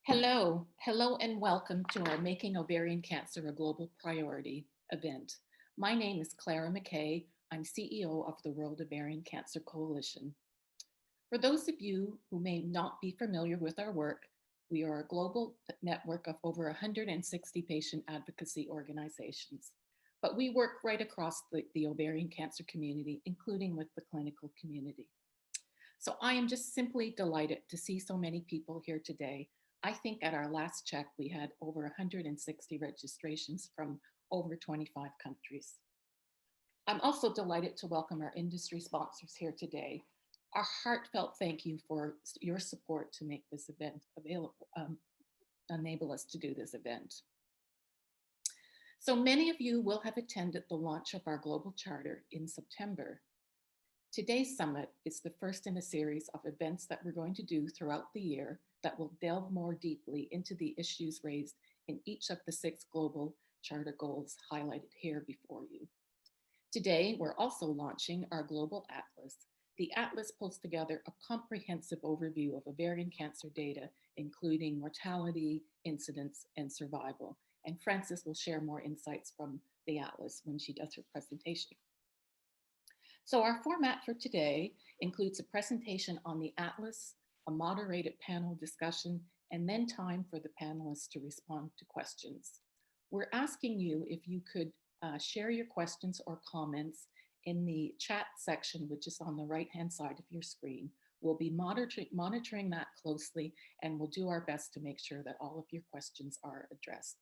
Hello and welcome to our Making Ovarian Cancer a Global Priority event. My name is Clara McKay. I'm CEO of the World Ovarian Cancer Coalition. For those of you who may not be familiar with our work, we are a global network of over 160 patient advocacy organizations. But we work right across the ovarian cancer community, including with the clinical community. So I am just simply delighted to see so many people here today. I think at our last check, we had over 160 registrations from over 25 countries. I'm also delighted to welcome our industry sponsors here today. Our heartfelt thank you for your support to make this event available, enable us to do this event. So many of you will have attended the launch of our global charter in September. Today's summit is the first in a series of events that we're going to do throughout the year that will delve more deeply into the issues raised in each of the 6 global charter goals highlighted here before you. Today, we're also launching our global atlas. The atlas pulls together a comprehensive overview of ovarian cancer data, including mortality, incidence, and survival. And Frances will share more insights from the atlas when she does her presentation. So our format for today includes a presentation on the atlas, a moderated panel discussion, and then time for the panelists to respond to questions. We're asking you if you could share your questions or comments in the chat section, which is on the right-hand side of your screen. We'll be monitoring that closely, and we'll do our best to make sure that all of your questions are addressed.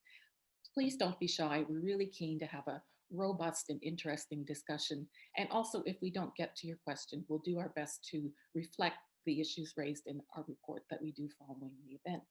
Please don't be shy. We're really keen to have a robust and interesting discussion. And also, if we don't get to your question, we'll do our best to reflect the issues raised in our report that we do following the event.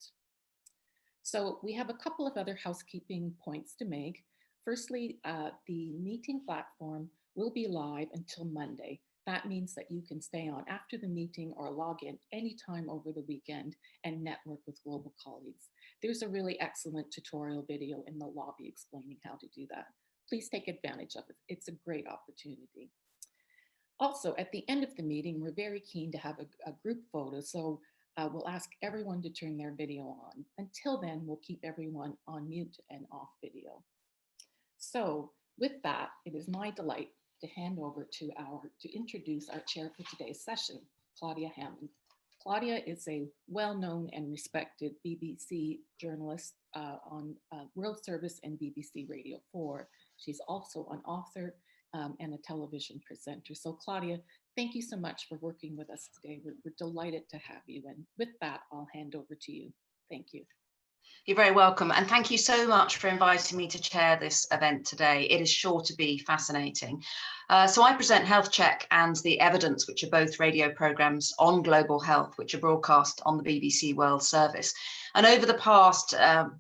So we have a couple of other housekeeping points to make. Firstly, the meeting platform will be live until Monday. That means that you can stay on after the meeting or log in anytime over the weekend and network with global colleagues. There's a really excellent tutorial video in the lobby explaining how to do that. Please take advantage of it. It's a great opportunity. Also, at the end of the meeting, we're very keen to have a group photo. So we'll ask everyone to turn their video on. Until then, we'll keep everyone on mute and off video. So with that, it is my delight to hand over to introduce our chair for today's session, Claudia Hammond. Claudia is a well-known and respected BBC journalist on World Service and BBC Radio 4. She's also an author and a television presenter. So Claudia, thank you so much for working with us today. We're delighted to have you. And with that, I'll hand over to you. Thank you. You're very welcome, and thank you so much for inviting me to chair this event today. It is sure to be fascinating. So I present Health Check and The Evidence, which are both radio programmes on global health, which are broadcast on the BBC World Service. And over the past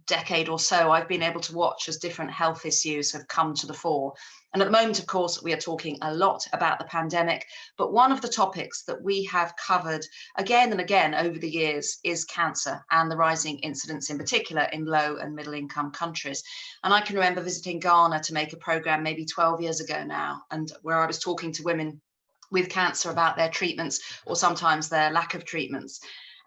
decade or so, I've been able to watch as different health issues have come to the fore. And at the moment, of course, we are talking a lot about the pandemic, but one of the topics that we have covered again and again over the years is cancer and the rising incidence, in particular in low and middle income countries. And I can remember visiting Ghana to make a programme maybe 12 years ago now, and where I was talking to women with cancer about their treatments or sometimes their lack of treatments.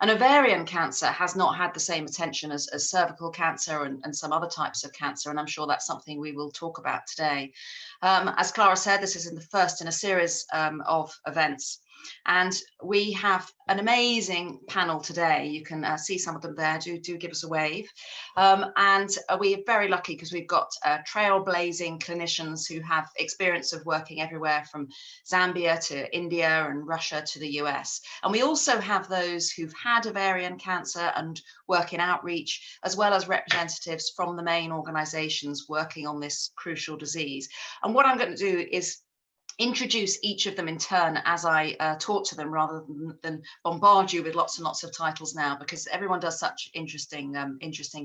And ovarian cancer has not had the same attention as cervical cancer and some other types of cancer, and I'm sure that's something we will talk about today. As Clara said, this is the first in a series of events. And we have an amazing panel today. You can see some of them there. Do give us a wave. And we're very lucky because we've got trailblazing clinicians who have experience of working everywhere from Zambia to India and Russia to the US. And we also have those who've had ovarian cancer and work in outreach, as well as representatives from the main organizations working on this crucial disease. And what I'm going to do is introduce each of them in turn as I talk to them, rather than bombard you with lots and lots of titles now, because everyone does such interesting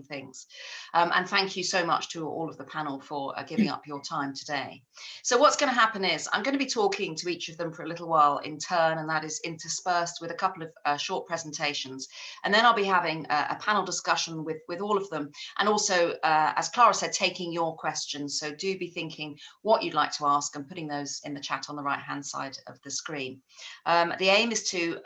things. And thank you so much to all of the panel for giving up your time today. So what's going to happen is I'm going to be talking to each of them for a little while in turn, and that is interspersed with a couple of short presentations. And then I'll be having a panel discussion with all of them. And also, as Clara said, taking your questions. So do be thinking what you'd like to ask and putting those in the chat on the right-hand side of the screen. The aim is to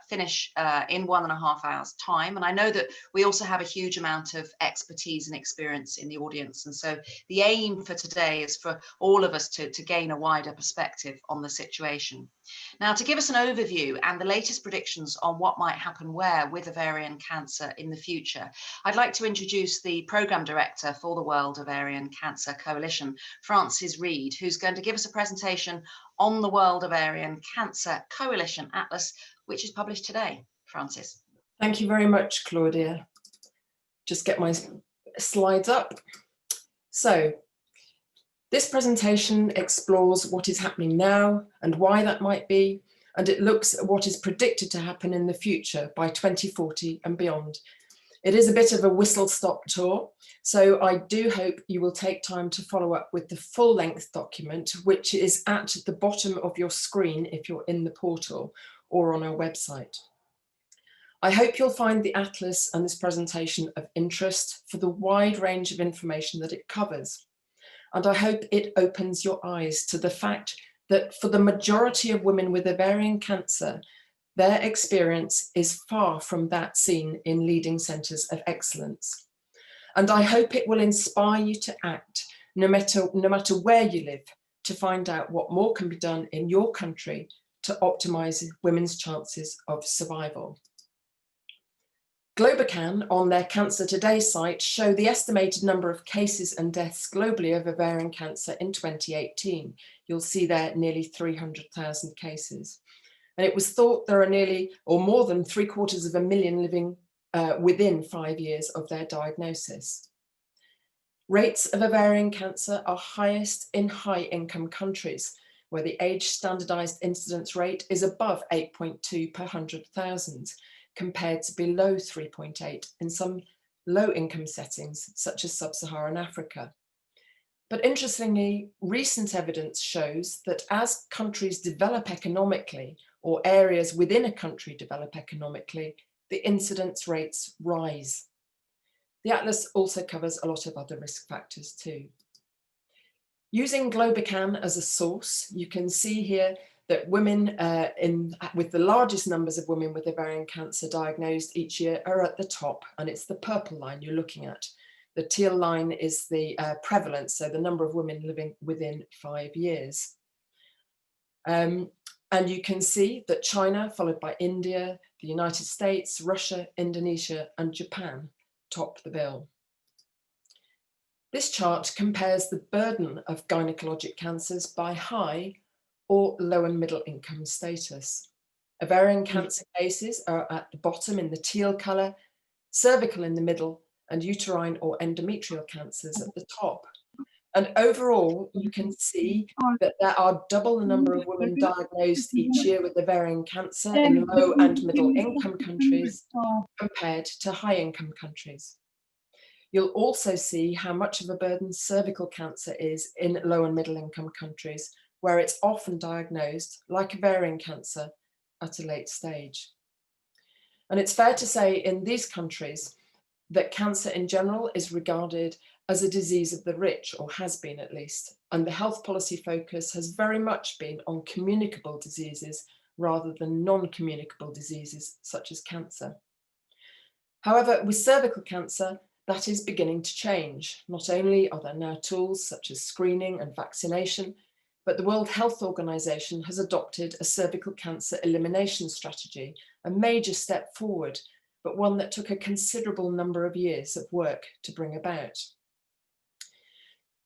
finish in 1.5 hours time. And I know that we also have a huge amount of expertise and experience in the audience. And so the aim for today is for all of us to gain a wider perspective on the situation. Now, to give us an overview and the latest predictions on what might happen where with ovarian cancer in the future, I'd like to introduce the Programme Director for the World Ovarian Cancer Coalition, Frances Reed, who's going to give us a presentation on the World Ovarian Cancer Coalition Atlas, which is published today. Frances. Thank you very much, Claudia. Just get my slides up. So, this presentation explores what is happening now and why that might be, and it looks at what is predicted to happen in the future by 2040 and beyond. It is a bit of a whistle-stop tour, so I do hope you will take time to follow up with the full-length document, which is at the bottom of your screen if you're in the portal or on our website. I hope you'll find the Atlas and this presentation of interest for the wide range of information that it covers. And I hope it opens your eyes to the fact that for the majority of women with ovarian cancer, their experience is far from that seen in leading centres of excellence. And I hope it will inspire you to act, no matter where you live, to find out what more can be done in your country to optimise women's chances of survival. Globocan on their Cancer Today site show the estimated number of cases and deaths globally of ovarian cancer in 2018. You'll see there nearly 300,000 cases. And it was thought there are nearly or more than 750,000 living within 5 years of their diagnosis. Rates of ovarian cancer are highest in high-income countries, where the age standardised incidence rate is above 8.2 per 100,000. Compared to below 3.8 in some low-income settings, such as sub-Saharan Africa. But interestingly, recent evidence shows that as countries develop economically, or areas within a country develop economically, the incidence rates rise. The Atlas also covers a lot of other risk factors too. Using Globocan as a source, you can see here that women with the largest numbers of women with ovarian cancer diagnosed each year are at the top, and it's the purple line you're looking at. The teal line is the prevalence, so the number of women living within 5 years. And you can see that China, followed by India, the United States, Russia, Indonesia, and Japan top the bill. This chart compares the burden of gynecologic cancers by high or low and middle income status. Ovarian cancer cases are at the bottom in the teal colour, cervical in the middle, and uterine or endometrial cancers at the top. And overall, you can see that there are double the number of women diagnosed each year with ovarian cancer in low and middle income countries compared to high income countries. You'll also see how much of a burden cervical cancer is in low and middle income countries, where it's often diagnosed, like ovarian cancer, at a late stage. And it's fair to say in these countries that cancer in general is regarded as a disease of the rich, or has been at least, and the health policy focus has very much been on communicable diseases rather than non-communicable diseases such as cancer. However, with cervical cancer, that is beginning to change. Not only are there now tools such as screening and vaccination, but the World Health Organization has adopted a cervical cancer elimination strategy, a major step forward, but one that took a considerable number of years of work to bring about.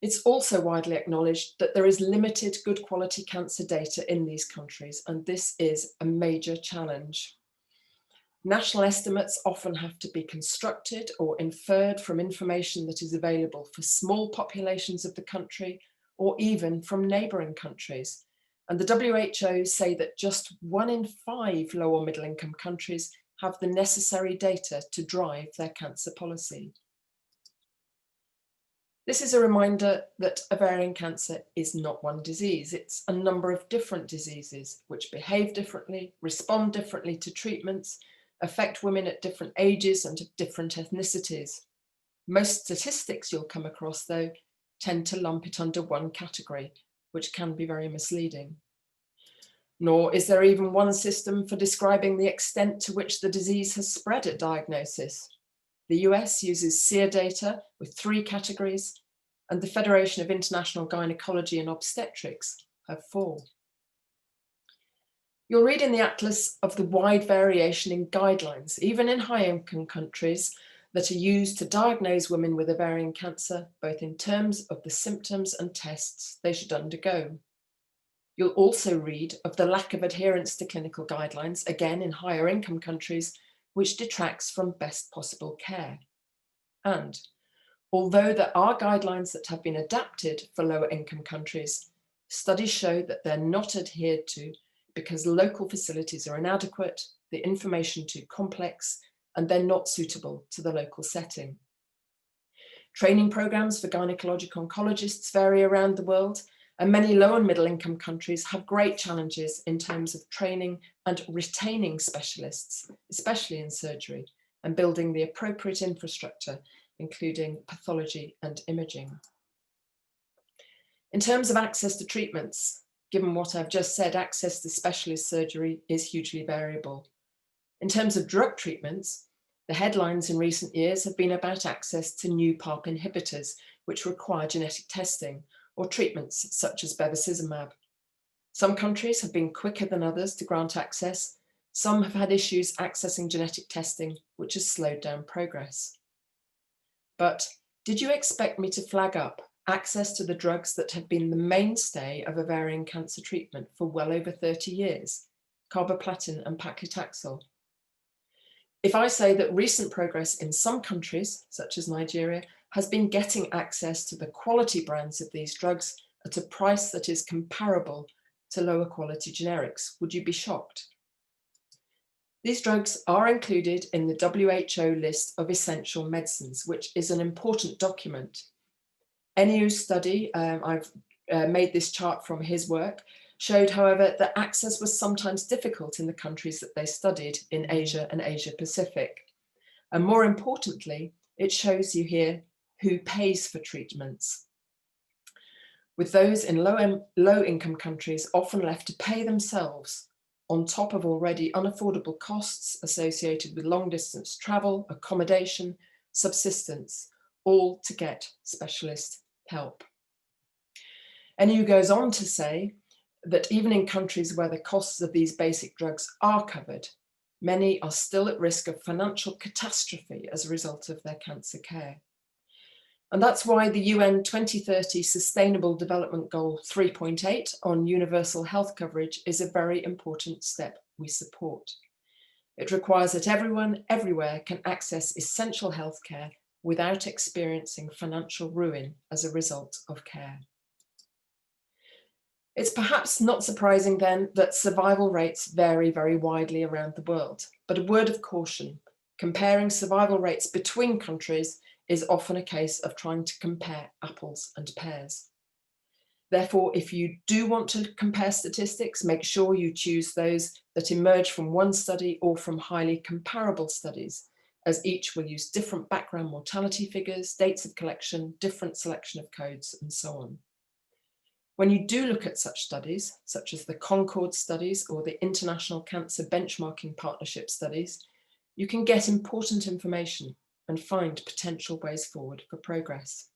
It's also widely acknowledged that there is limited good quality cancer data in these countries, and this is a major challenge. National estimates often have to be constructed or inferred from information that is available for small populations of the country, or even from neighbouring countries. And the WHO say that just 1 in 5 low or middle income countries have the necessary data to drive their cancer policy. This is a reminder that ovarian cancer is not one disease. It's a number of different diseases which behave differently, respond differently to treatments, affect women at different ages and of different ethnicities. Most statistics you'll come across, though, tend to lump it under one category, which can be very misleading. Nor is there even one system for describing the extent to which the disease has spread at diagnosis. The US uses SEER data with 3 categories, and the Federation of International Gynecology and Obstetrics have 4. You'll read in the atlas of the wide variation in guidelines, even in high-income countries, that are used to diagnose women with ovarian cancer, both in terms of the symptoms and tests they should undergo. You'll also read of the lack of adherence to clinical guidelines, again in higher income countries, which detracts from best possible care. And although there are guidelines that have been adapted for lower income countries, studies show that they're not adhered to because local facilities are inadequate, the information too complex, and they're not suitable to the local setting. Training programs for gynecologic oncologists vary around the world, and many low and middle income countries have great challenges in terms of training and retaining specialists, especially in surgery, and building the appropriate infrastructure, including pathology and imaging. In terms of access to treatments, given what I've just said, access to specialist surgery is hugely variable. In terms of drug treatments, the headlines in recent years have been about access to new PARP inhibitors, which require genetic testing, or treatments such as bevacizumab. Some countries have been quicker than others to grant access. Some have had issues accessing genetic testing, which has slowed down progress. But did you expect me to flag up access to the drugs that have been the mainstay of ovarian cancer treatment for well over 30 years, carboplatin and paclitaxel? If I say that recent progress in some countries, such as Nigeria, has been getting access to the quality brands of these drugs at a price that is comparable to lower quality generics, would you be shocked? These drugs are included in the WHO list of essential medicines, which is an important document. NEU's study, I've made this chart from his work, showed, however, that access was sometimes difficult in the countries that they studied in Asia and Asia Pacific. And more importantly, it shows you here who pays for treatments, with those in low-income countries often left to pay themselves on top of already unaffordable costs associated with long-distance travel, accommodation, subsistence, all to get specialist help. NEU goes on to say that even in countries where the costs of these basic drugs are covered, many are still at risk of financial catastrophe as a result of their cancer care. And that's why the UN 2030 Sustainable Development Goal 3.8 on universal health coverage is a very important step we support. It requires that everyone, everywhere can access essential healthcare without experiencing financial ruin as a result of care. It's perhaps not surprising then that survival rates vary very widely around the world, but a word of caution, comparing survival rates between countries is often a case of trying to compare apples and pears. Therefore, if you do want to compare statistics, make sure you choose those that emerge from one study or from highly comparable studies, as each will use different background mortality figures, dates of collection, different selection of codes, and so on. When you do look at such studies, such as the Concord studies or the International Cancer Benchmarking Partnership studies, you can get important information and find potential ways forward for progress.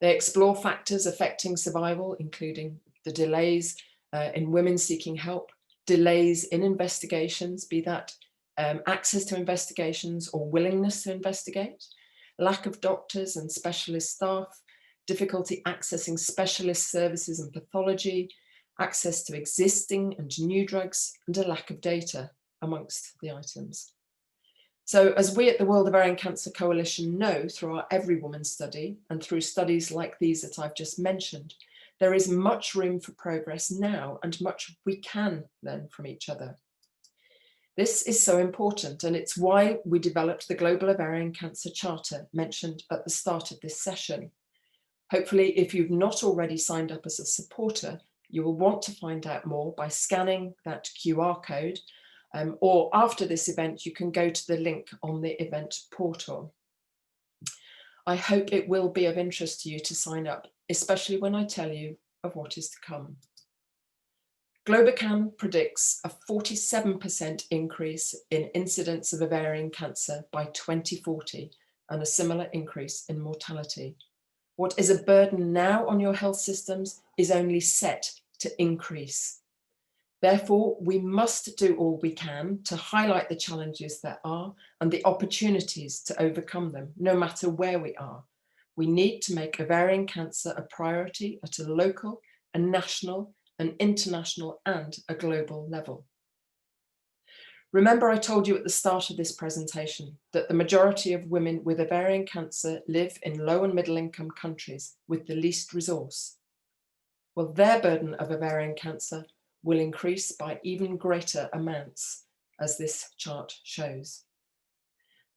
They explore factors affecting survival, including the delays in women seeking help, delays in investigations, be that access to investigations or willingness to investigate, lack of doctors and specialist staff, difficulty accessing specialist services and pathology, access to existing and new drugs, and a lack of data amongst the items. So as we at the World Ovarian Cancer Coalition know through our Every Woman study and through studies like these that I've just mentioned, there is much room for progress now and much we can learn from each other. This is so important, and it's why we developed the Global Ovarian Cancer Charter mentioned at the start of this session. Hopefully, if you've not already signed up as a supporter, you will want to find out more by scanning that QR code, or after this event, you can go to the link on the event portal. I hope it will be of interest to you to sign up, especially when I tell you of what is to come. Globocam predicts a 47% increase in incidence of ovarian cancer by 2040 and a similar increase in mortality. What is a burden now on your health systems is only set to increase. Therefore, we must do all we can to highlight the challenges there are and the opportunities to overcome them, no matter where we are. We need to make ovarian cancer a priority at a local, a national, an international and a global level. Remember, I told you at the start of this presentation that the majority of women with ovarian cancer live in low and middle income countries with the least resource. Well, their burden of ovarian cancer will increase by even greater amounts, as this chart shows.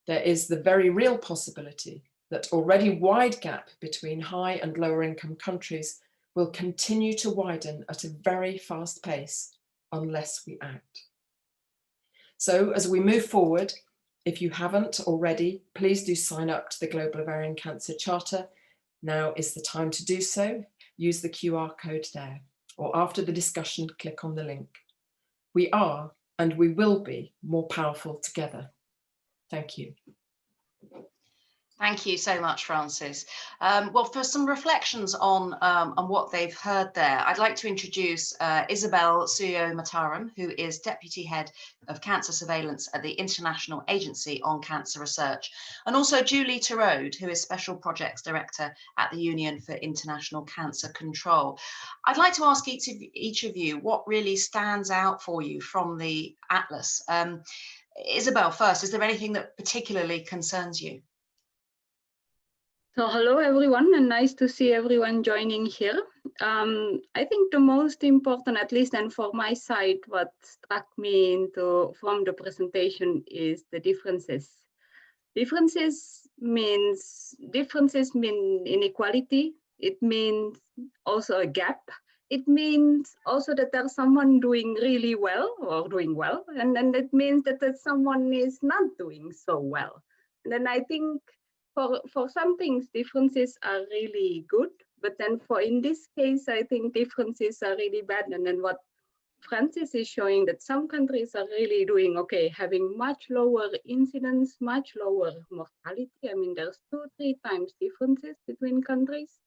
There is the very real possibility that already wide gap between high and lower income countries will continue to widen at a very fast pace unless we act. So as we move forward, if you haven't already, please do sign up to the Global Ovarian Cancer Charter. Now is the time to do so. Use the QR code there, or after the discussion, click on the link. We are and we will be more powerful together. Thank you. Thank you so much, Frances. Well, for some reflections on what they've heard there, I'd like to introduce Isabel Suyo-Mataram, who is Deputy Head of Cancer Surveillance at the International Agency on Cancer Research, and also Julie Terode, who is Special Projects Director at the Union for International Cancer Control. I'd like to ask each of you what really stands out for you from the atlas. Isabel, first, is there anything that particularly concerns you? So hello everyone, and nice to see everyone joining here. I think the most important, at least and for my side, what struck me from the presentation is the differences. Differences mean inequality. It means also a gap. It means also that there's someone doing really well or doing well, and then it means that someone is not doing so well. And then I think for some things, differences are really good, but then in this case, I think differences are really bad. And then what Frances is showing, that some countries are really doing okay, having much lower incidence, much lower mortality. I mean, there's 2-3 times differences between countries,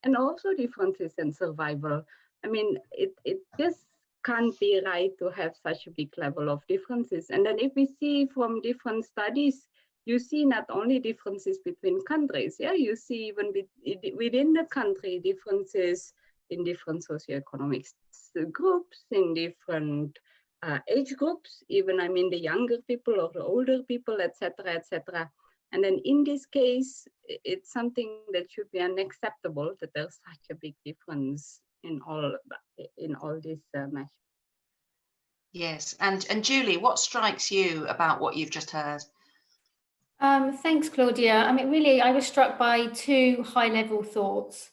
and also differences in survival. I mean, it just can't be right to have such a big level of differences. And then if we see from different studies, you see not only differences between countries, yeah, you see even within the country differences in different socioeconomic groups, in different age groups, even I mean the younger people or the older people, etc., etc. And then in this case, it's something that should be unacceptable that there's such a big difference in all these measures. Yes, and Julie, what strikes you about what you've just heard? Thanks, Claudia. I mean, really, I was struck by 2 high-level thoughts.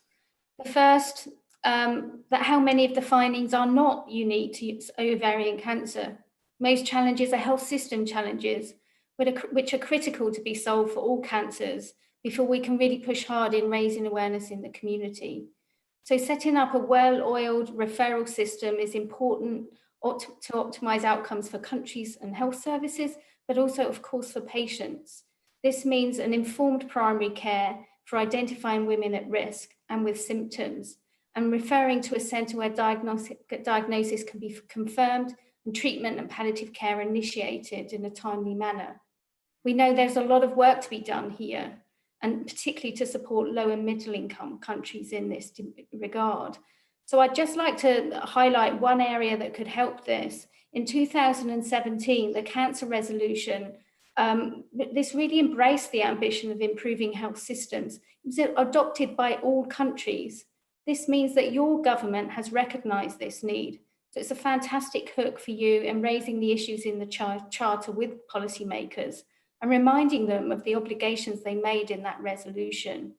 The first, that how many of the findings are not unique to ovarian cancer. Most challenges are health system challenges, which are critical to be solved for all cancers before we can really push hard in raising awareness in the community. So setting up a well-oiled referral system is important to optimize outcomes for countries and health services, but also, of course, for patients. This means an informed primary care for identifying women at risk and with symptoms, and referring to a centre where diagnosis can be confirmed and treatment and palliative care initiated in a timely manner. We know there's a lot of work to be done here, and particularly to support low and middle income countries in this regard. So I'd just like to highlight one area that could help this. In 2017, the Cancer Resolution, this really embraced the ambition of improving health systems. It was adopted by all countries. This means that your government has recognised this need. So it's a fantastic hook for you in raising the issues in the charter with policymakers and reminding them of the obligations they made in that resolution.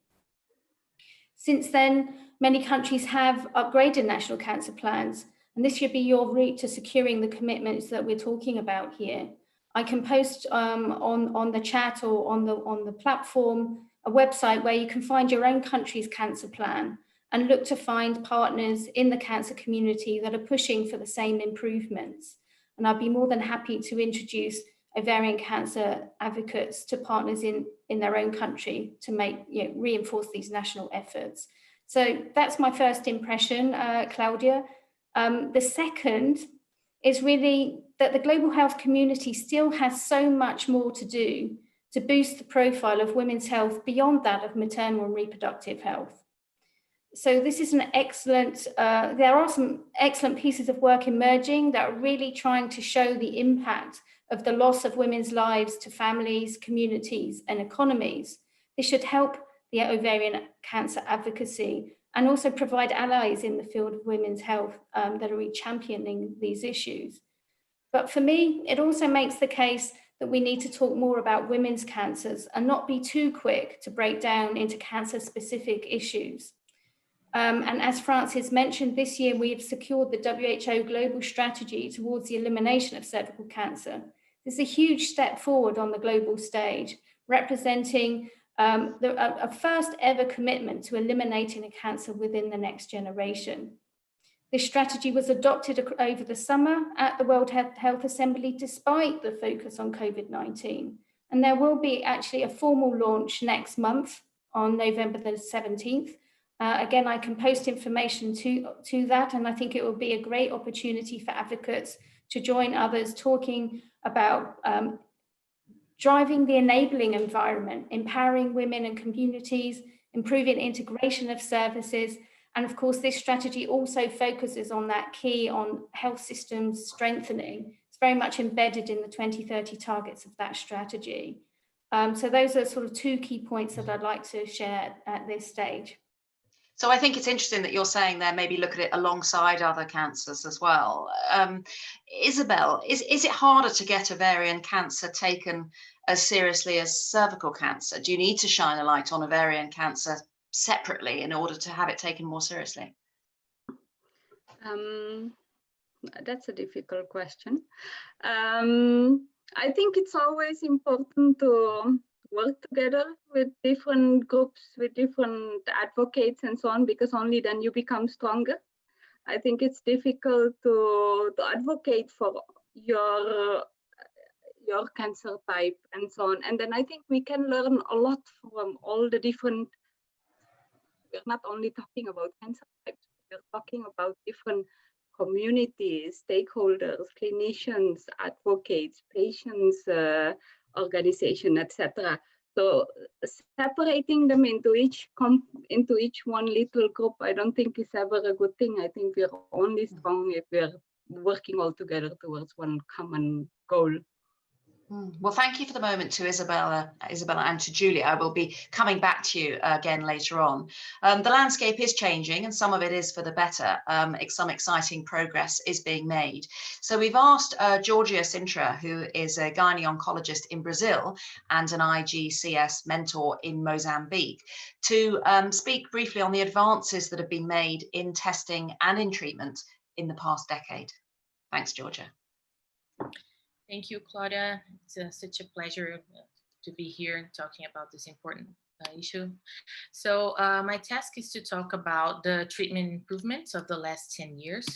Since then, many countries have upgraded national cancer plans, and this should be your route to securing the commitments that we're talking about here. I can post on the chat or on the platform a website where you can find your own country's cancer plan and look to find partners in the cancer community that are pushing for the same improvements. And I'd be more than happy to introduce ovarian cancer advocates to partners in their own country to reinforce these national efforts. So that's my first impression, Claudia. The second is really that the global health community still has so much more to do to boost the profile of women's health beyond that of maternal and reproductive health. So this is an excellent, there are some excellent pieces of work emerging that are really trying to show the impact of the loss of women's lives to families, communities, and economies. This should help the ovarian cancer advocacy and also provide allies in the field of women's health that are really championing these issues. But for me, it also makes the case that we need to talk more about women's cancers and not be too quick to break down into cancer-specific issues. And as Francis mentioned, this year we have secured the WHO global strategy towards the elimination of cervical cancer. This is a huge step forward on the global stage, representing a first ever commitment to eliminating a cancer within the next generation. This strategy was adopted over the summer at the World Health Assembly, despite the focus on COVID-19. And there will be actually a formal launch next month on November the 17th. Again, I can post information to that, and I think it will be a great opportunity for advocates to join others talking about driving the enabling environment, empowering women and communities, improving integration of services. And of course, this strategy also focuses on that key on health systems strengthening. It's very much embedded in the 2030 targets of that strategy. So those are sort of two key points that I'd like to share at this stage. So I think it's interesting that you're saying there, maybe look at it alongside other cancers as well. Isabel, is it harder to get ovarian cancer taken as seriously as cervical cancer? Do you need to shine a light on ovarian cancer separately in order to have it taken more seriously? That's a difficult question. I think it's always important to work together with different groups, with different advocates and so on, because only then you become stronger. I think it's difficult to advocate for your cancer type and so on. And then I think we can learn a lot from all the different, we're not only talking about cancer types, we're talking about different communities, stakeholders, clinicians, advocates, patients, organization, etc. So separating them into each one little group, I don't think is ever a good thing. I think we're only strong if we're working all together towards one common goal. Well, thank you for the moment to Isabella, and to Julia. I will be coming back to you again later on. The landscape is changing, and some of it is for the better. Some exciting progress is being made. So we've asked Georgia Sintra, who is a gynae oncologist in Brazil and an IGCS mentor in Mozambique, to speak briefly on the advances that have been made in testing and in treatment in the past decade. Thanks, Georgia. Thank you, Claudia. It's such a pleasure to be here and talking about this important issue. So my task is to talk about the treatment improvements of the last 10 years.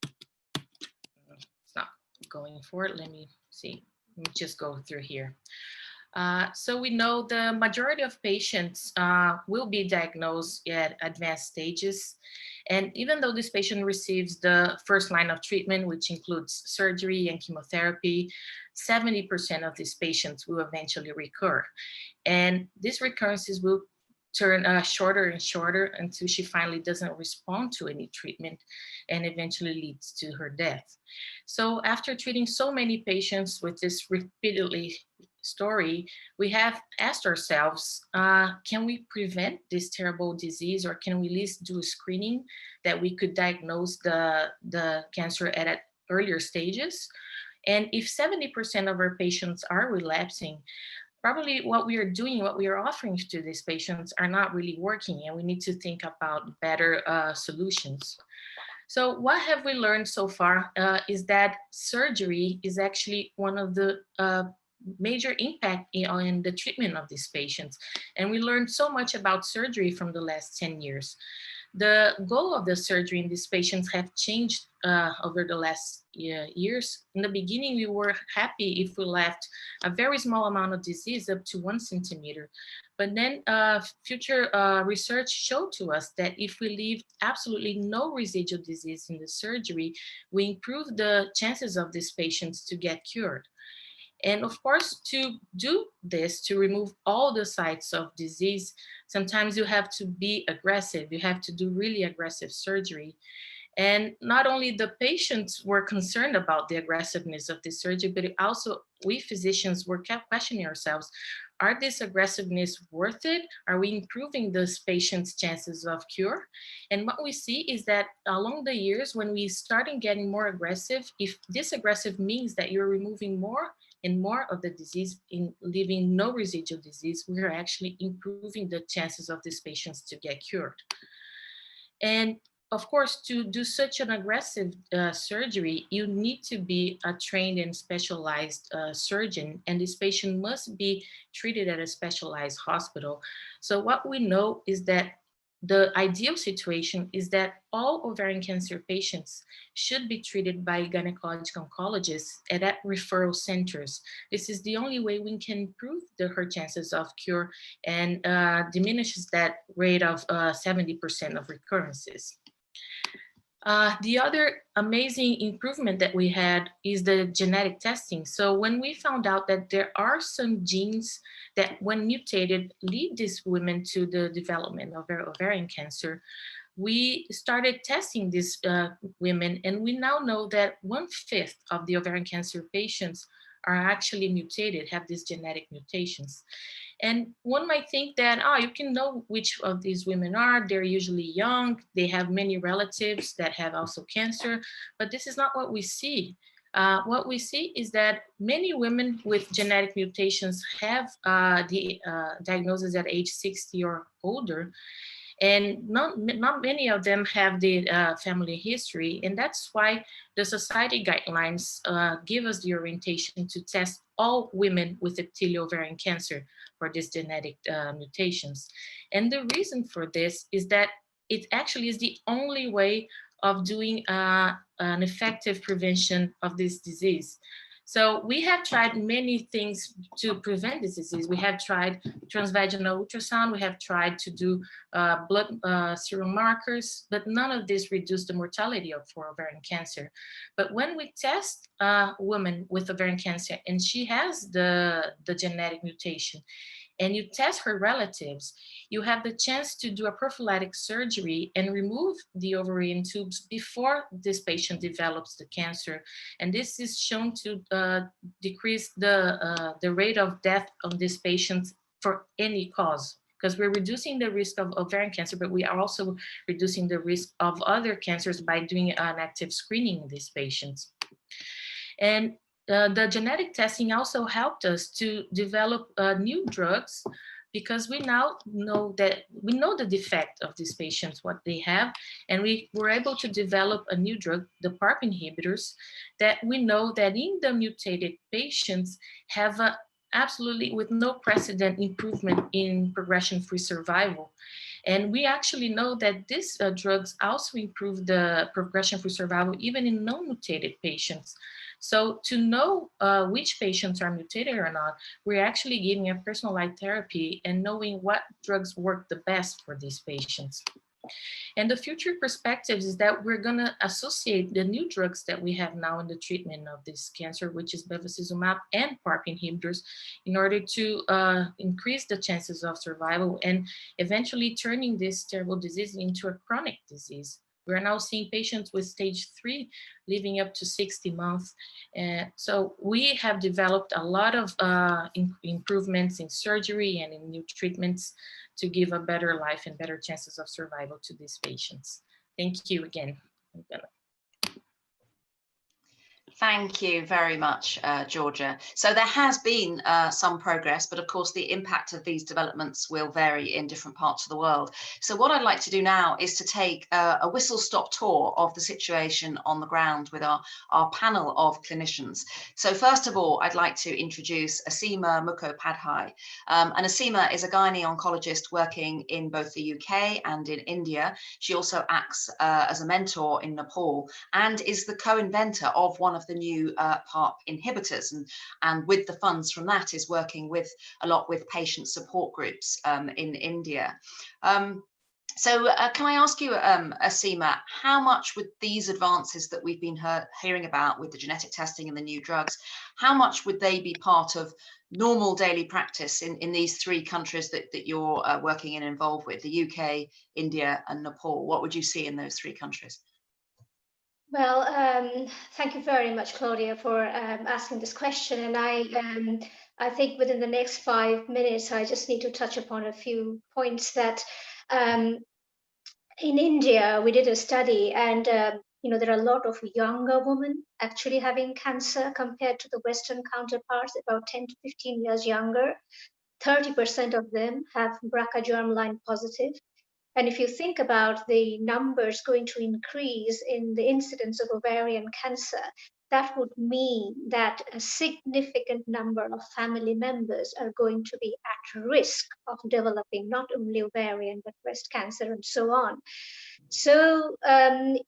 It's not going for it. Let me see. Let me just go through here. So we know the majority of patients will be diagnosed at advanced stages. And even though this patient receives the first line of treatment, which includes surgery and chemotherapy, 70% of these patients will eventually recur. And these recurrences will turn shorter and shorter until she finally doesn't respond to any treatment and eventually leads to her death. So after treating so many patients with this repeatedly story, we have asked ourselves, can we prevent this terrible disease, or can we at least do a screening that we could diagnose the cancer at earlier stages? And if 70% of our patients are relapsing, probably what we are doing, what we are offering to these patients are not really working, and we need to think about better solutions. So what have we learned so far is that surgery is actually one of the major impact in the treatment of these patients. And we learned so much about surgery from the last 10 years. The goal of the surgery in these patients have changed over the last years. In the beginning, we were happy if we left a very small amount of disease up to 1 centimeter. But then future research showed to us that if we leave absolutely no residual disease in the surgery, we improve the chances of these patients to get cured. And of course, to do this, to remove all the sites of disease, sometimes you have to be aggressive. You have to do really aggressive surgery. And not only the patients were concerned about the aggressiveness of this surgery, but also we physicians were kept questioning ourselves, are this aggressiveness worth it? Are we improving those patients' chances of cure? And what we see is that along the years, when we started getting more aggressive, if this aggressive means that you're removing more and more of the disease, in leaving no residual disease, we are actually improving the chances of these patients to get cured. And of course, to do such an aggressive surgery, you need to be a trained and specialized surgeon, and this patient must be treated at a specialized hospital. So what we know is that the ideal situation is that all ovarian cancer patients should be treated by gynecologic oncologists at referral centers. This is the only way we can improve her chances of cure and diminishes that rate of 70% of recurrences. The other amazing improvement that we had is the genetic testing. So when we found out that there are some genes that when mutated lead these women to the development of ovarian cancer, we started testing these women, and we now know that 1/5 of the ovarian cancer patients are actually mutated, have these genetic mutations. And one might think that, you can know which of these women are. They're usually young. They have many relatives that have also cancer, but this is not what we see. What we see is that many women with genetic mutations have the diagnosis at age 60 or older, and not many of them have the family history. And that's why the society guidelines give us the orientation to test all women with epithelial ovarian cancer for these genetic mutations. And the reason for this is that it actually is the only way of doing an effective prevention of this disease. So we have tried many things to prevent this disease. We have tried transvaginal ultrasound. We have tried to do blood serum markers, but none of this reduced the mortality for ovarian cancer. But when we test a woman with ovarian cancer and she has the genetic mutation, and you test her relatives, you have the chance to do a prophylactic surgery and remove the ovarian tubes before this patient develops the cancer. And this is shown to decrease the rate of death of these patients for any cause, because we're reducing the risk of ovarian cancer, but we are also reducing the risk of other cancers by doing an active screening in these patients. And the genetic testing also helped us to develop new drugs, because we now know that we know the defect of these patients, what they have, and we were able to develop a new drug, the PARP inhibitors, that we know that in the mutated patients have absolutely with no precedent improvement in progression-free survival. And we actually know that these drugs also improve the progression-free survival even in non-mutated patients. So to know which patients are mutated or not, we're actually giving a personalized therapy and knowing what drugs work the best for these patients. And the future perspectives is that we're going to associate the new drugs that we have now in the treatment of this cancer, which is bevacizumab and PARP inhibitors, in order to increase the chances of survival and eventually turning this terrible disease into a chronic disease. We're now seeing patients with stage 3 living up to 60 months. So we have developed a lot of improvements in surgery and in new treatments to give a better life and better chances of survival to these patients. Thank you again. Thank you very much, Georgia. So there has been some progress, but of course the impact of these developments will vary in different parts of the world. So what I'd like to do now is to take a whistle-stop tour of the situation on the ground with our panel of clinicians. So first of all, I'd like to introduce Asima Mukhopadhyay. And Asima is a gynae oncologist working in both the UK and in India. She also acts as a mentor in Nepal and is the co-inventor of one of the new PARP inhibitors, and with the funds from that is working a lot with patient support groups in India. So can I ask you, Asima, how much would these advances that we've been hearing about with the genetic testing and the new drugs, how much would they be part of normal daily practice in these three countries that you're working in and involved with, the UK, India and Nepal? What would you see in those three countries? Well, thank you very much, Claudia, for asking this question. And I think within the next 5 minutes, I just need to touch upon a few points that in India, we did a study, and there are a lot of younger women actually having cancer compared to the Western counterparts, about 10 to 15 years younger. 30% of them have BRCA germline positive. And if you think about the numbers going to increase in the incidence of ovarian cancer, that would mean that a significant number of family members are going to be at risk of developing not only ovarian, but breast cancer and so on. So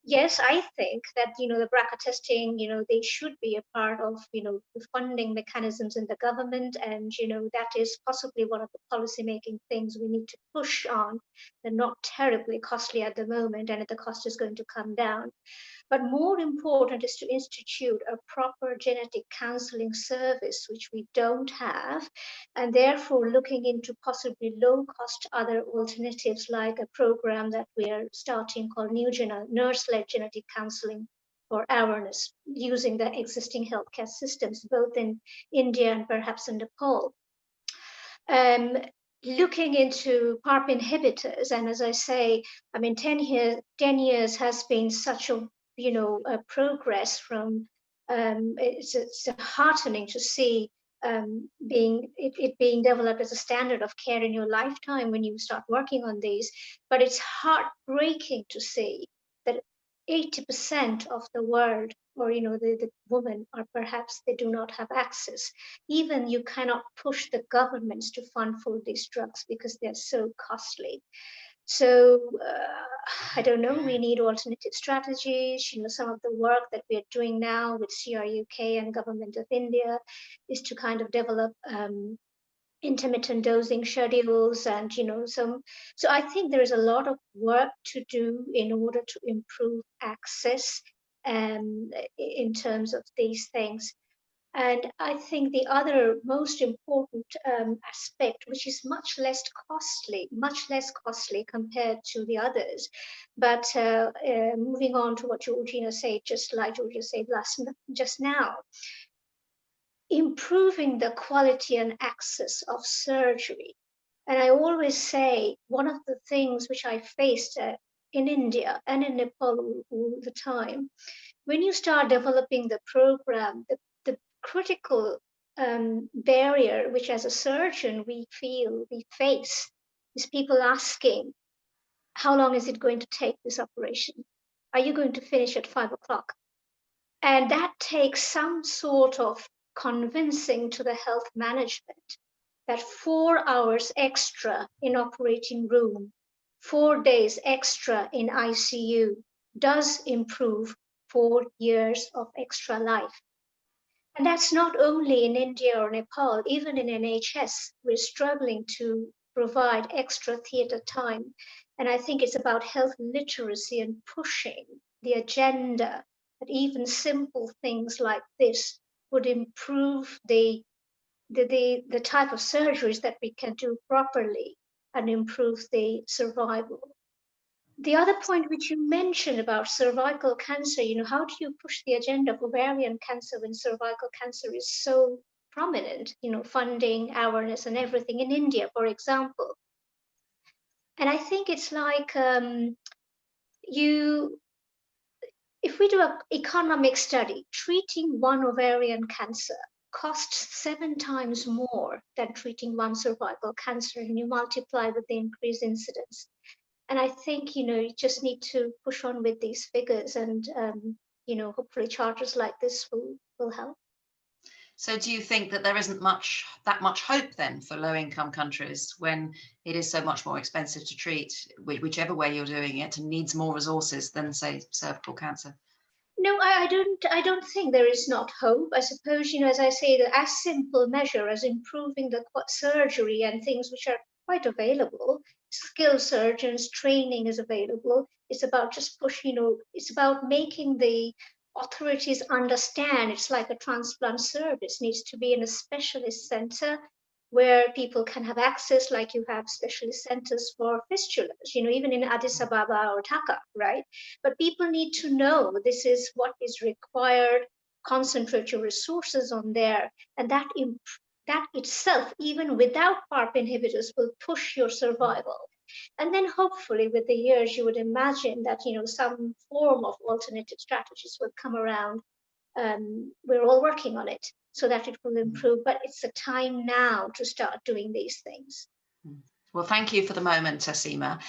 yes, I think that the BRCA testing, they should be a part of the funding mechanisms in the government, and that is possibly one of the policy making things we need to push on. They're not terribly costly at the moment, and the cost is going to come down. But more important is to institute a proper genetic counseling service, which we don't have, and therefore looking into possibly low-cost other alternatives, like a program that we are starting called nurse-led genetic counseling for awareness, using the existing healthcare systems, both in India and perhaps in Nepal. Looking into PARP inhibitors, and as I say, 10 years has been such a progress from it's heartening to see it being developed as a standard of care in your lifetime when you start working on these. But it's heartbreaking to see that 80% of the world, or the women, are perhaps they do not have access. Even you cannot push the governments to fund for these drugs because they're so costly. So I don't know, we need alternative strategies. Some of the work that we're doing now with CRUK and Government of India is to kind of develop intermittent dosing schedules, and so I think there is a lot of work to do in order to improve access in terms of these things. And I think the other most important aspect, which is much less costly compared to the others, but moving on to what Georgina said, just now, improving the quality and access of surgery. And I always say one of the things which I faced in India and in Nepal all the time, when you start developing the program, the critical barrier which as a surgeon we face is people asking, how long is it going to take, this operation? Are you going to finish at 5 o'clock? And that takes some sort of convincing to the health management that 4 hours extra in operating room, 4 days extra in ICU does improve 4 years of extra life. And that's not only in India or Nepal, even in NHS, we're struggling to provide extra theatre time. And I think it's about health literacy and pushing the agenda that even simple things like this would improve the type of surgeries that we can do properly and improve the survival. The other point which you mentioned about cervical cancer, how do you push the agenda of ovarian cancer when cervical cancer is so prominent, funding, awareness and everything in India, for example. And I think it's like if we do an economic study, treating one ovarian cancer costs 7 times more than treating one cervical cancer, and you multiply with the increased incidence. And I think, you just need to push on with these figures, and, hopefully charters like this will help. So do you think that there isn't that much hope then for low-income countries when it is so much more expensive to treat, whichever way you're doing it, and needs more resources than, say, cervical cancer? No, I don't think there is not hope. I suppose, as I say, that as simple measure as improving the surgery and things which are quite available, skilled surgeons, training is available. It's about just it's about making the authorities understand it's like a transplant service needs to be in a specialist center where people can have access, like you have specialist centers for fistulas, even in Addis Ababa or Dhaka, right? But people need to know this is what is required, concentrate your resources on there, and that itself, even without PARP inhibitors, will push your survival. And then hopefully with the years, you would imagine that, some form of alternative strategies will come around. We're all working on it so that it will improve, but it's a time now to start doing these things. Well, thank you for the moment, Asima.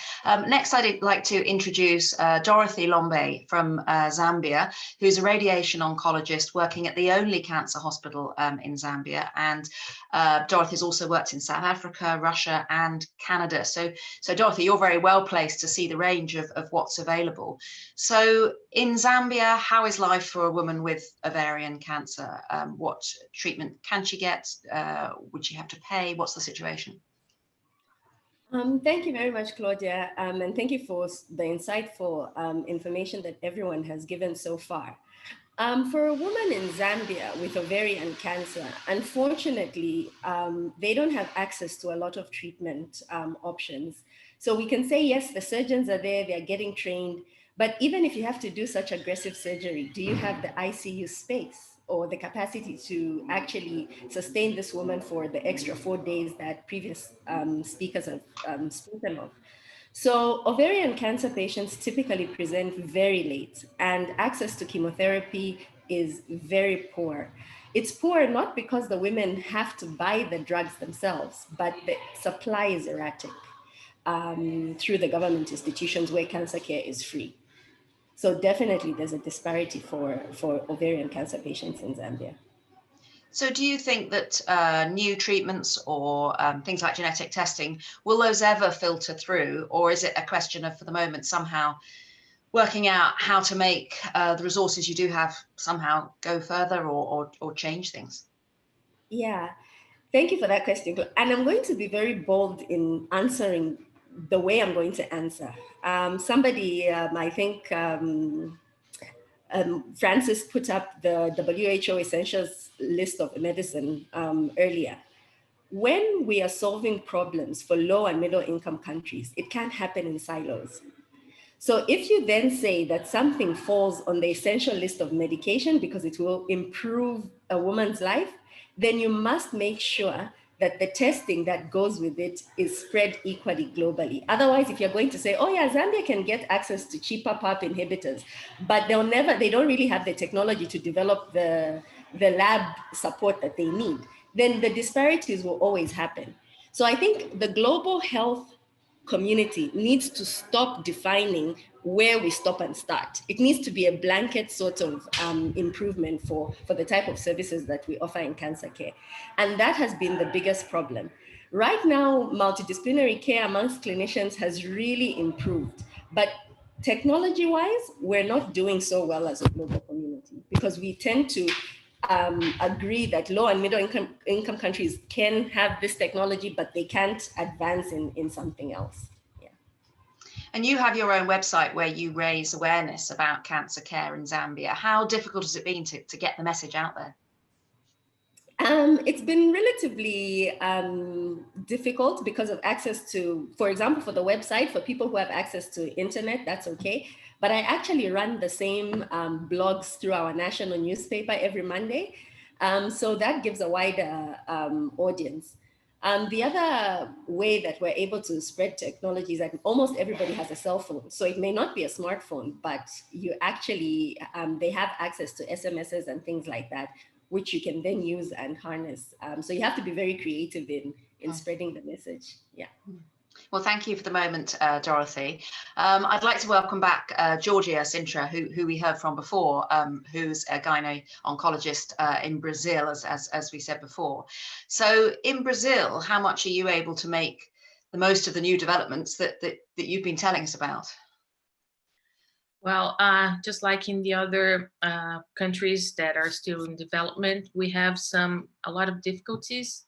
Next, I'd like to introduce Dorothy Lombe from Zambia, who's a radiation oncologist working at the only cancer hospital in Zambia. And Dorothy's also worked in South Africa, Russia, and Canada. So Dorothy, you're very well placed to see the range of what's available. So in Zambia, how is life for a woman with ovarian cancer? What treatment can she get? Would she have to pay? What's the situation? Thank you very much, Claudia, and thank you for the insightful information that everyone has given so far. For a woman in Zambia with ovarian cancer, unfortunately, they don't have access to a lot of treatment options. So we can say, yes, the surgeons are there, they're getting trained, but even if you have to do such aggressive surgery, do you have the ICU space or the capacity to actually sustain this woman for the extra 4 days that previous speakers have spoken of? So ovarian cancer patients typically present very late, and access to chemotherapy is very poor. It's poor not because the women have to buy the drugs themselves, but the supply is erratic through the government institutions where cancer care is free. So definitely there's a disparity for ovarian cancer patients in Zambia. So do you think that new treatments or things like genetic testing, will those ever filter through? Or is it a question of, for the moment, somehow working out how to make the resources you do have somehow go further or change things? Yeah, thank you for that question. And I'm going to be very bold in answering the way I'm going to answer. Somebody, I think, Francis put up the WHO Essentials list of medicine earlier. When we are solving problems for low and middle income countries, it can't happen in silos. So if you then say that something falls on the essential list of medication because it will improve a woman's life, then you must make sure that the testing that goes with it is spread equally globally. Otherwise, if you're going to say, oh yeah, Zambia can get access to cheaper PARP inhibitors, but they don't really have the technology to develop the lab support that they need, then the disparities will always happen. So I think the global health community needs to stop defining where we stop and start. It needs to be a blanket sort of improvement for the type of services that we offer in cancer care. And that has been the biggest problem. Right now, multidisciplinary care amongst clinicians has really improved, but technology-wise, we're not doing so well as a global community because we tend to agree that low and middle income countries can have this technology, but they can't advance in something else. Yeah. And you have your own website where you raise awareness about cancer care in Zambia. How difficult has it been to get the message out there? It's been relatively difficult because of access to, for example, for the website, for people who have access to internet, that's okay. But I actually run the same blogs through our national newspaper every Monday. So that gives a wider audience. The other way that we're able to spread technology is that almost everybody has a cell phone. So it may not be a smartphone, but you actually, they have access to SMSs and things like that, which you can then use and harness. So you have to be very creative in spreading the message. Yeah. Well, thank you for the moment, Dorothy. I'd like to welcome back Georgia Sintra, who we heard from before, who's a gyno-oncologist in Brazil, as we said before. So in Brazil, how much are you able to make the most of the new developments that you've been telling us about? Well, just like in the other countries that are still in development, we have a lot of difficulties.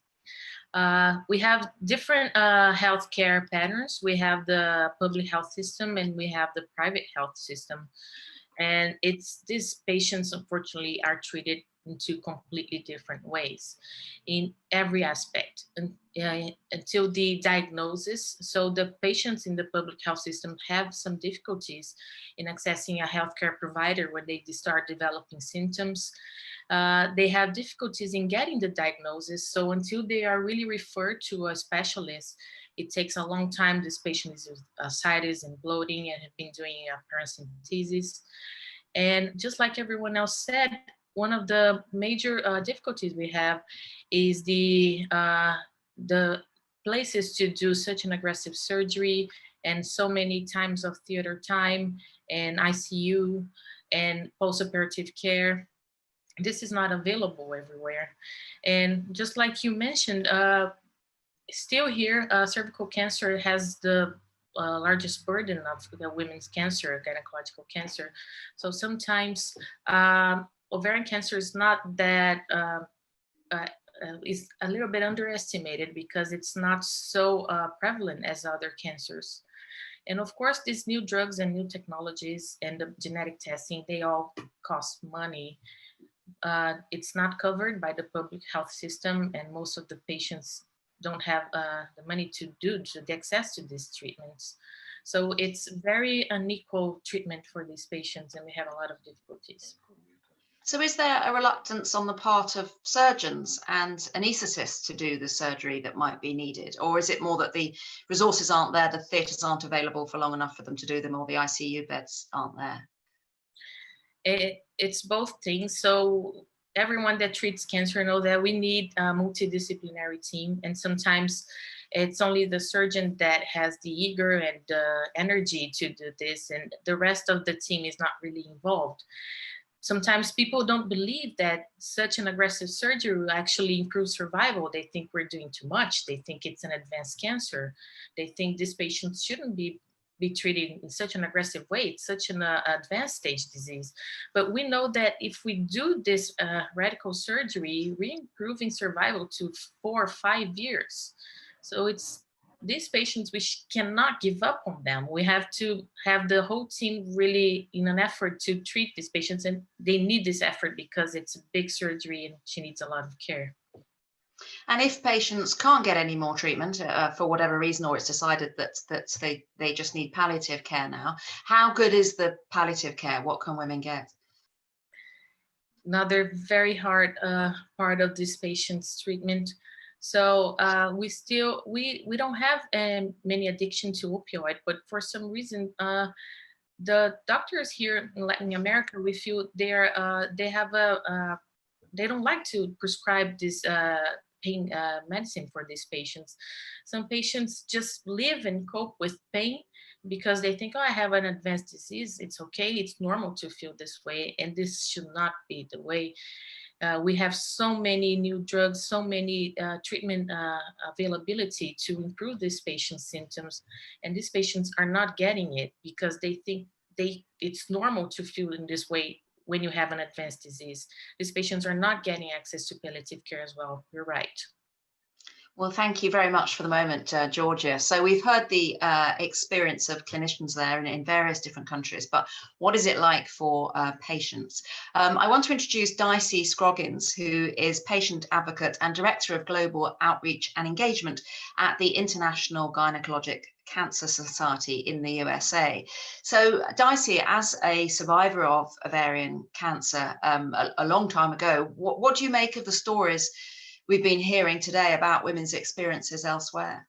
We have different healthcare patterns. We have the public health system and we have the private health system. And these patients, unfortunately, are treated in two completely different ways in every aspect until the diagnosis. So the patients in the public health system have some difficulties in accessing a healthcare provider when they start developing symptoms. They have difficulties in getting the diagnosis. So until they are really referred to a specialist, it takes a long time. This patient is with ascites and bloating and have been doing paracentesis. And just like everyone else said, one of the major difficulties we have is the places to do such an aggressive surgery and so many times of theater time and ICU and post-operative care. This is not available everywhere. And just like you mentioned, still here, cervical cancer has the largest burden of the women's cancer, gynecological cancer. So sometimes ovarian cancer is not that, is a little bit underestimated because it's not so prevalent as other cancers. And of course, these new drugs and new technologies and the genetic testing, they all cost money. It's not covered by the public health system, and most of the patients don't have the money to the access to these treatments. So it's very unequal treatment for these patients, and we have a lot of difficulties. So is there a reluctance on the part of surgeons and anaesthetists to do the surgery that might be needed? Or is it more that the resources aren't there, the theatres aren't available for long enough for them to do them, or the ICU beds aren't there? It's both things. So everyone that treats cancer know that we need a multidisciplinary team, and sometimes it's only the surgeon that has the eager and energy to do this, and the rest of the team is not really involved. Sometimes people don't believe that such an aggressive surgery will actually improve survival. They think we're doing too much. They think it's an advanced cancer. They think these patients shouldn't be treated in such an aggressive way. It's such an advanced stage disease. But we know that if we do this radical surgery, we're improving survival to 4 or 5 years. So it's these patients, we cannot give up on them. We have to have the whole team really in an effort to treat these patients, and they need this effort because it's a big surgery and she needs a lot of care. And if patients can't get any more treatment for whatever reason, or it's decided that they just need palliative care now, how good is the palliative care? What can women get? Another very hard part of this patient's treatment. So we don't have many addiction to opioid, but for some reason, the doctors here in Latin America, we feel they don't like to prescribe this pain medicine for these patients. Some patients just live and cope with pain because they think, oh, I have an advanced disease. It's okay. It's normal to feel this way. And this should not be the way. We have so many new drugs, so many treatment availability to improve these patients' symptoms. And these patients are not getting it because they think it's normal to feel in this way when you have an advanced disease. These patients are not getting access to palliative care as well. You're right. Well, thank you very much for the moment, Georgia. So we've heard the experience of clinicians there in various different countries, but what is it like for patients? I want to introduce Dicey Scroggins, who is patient advocate and director of global outreach and engagement at the International Gynecologic Cancer Society in the USA. So Dicey, as a survivor of ovarian cancer a long time ago, what do you make of the stories we've been hearing today about women's experiences elsewhere?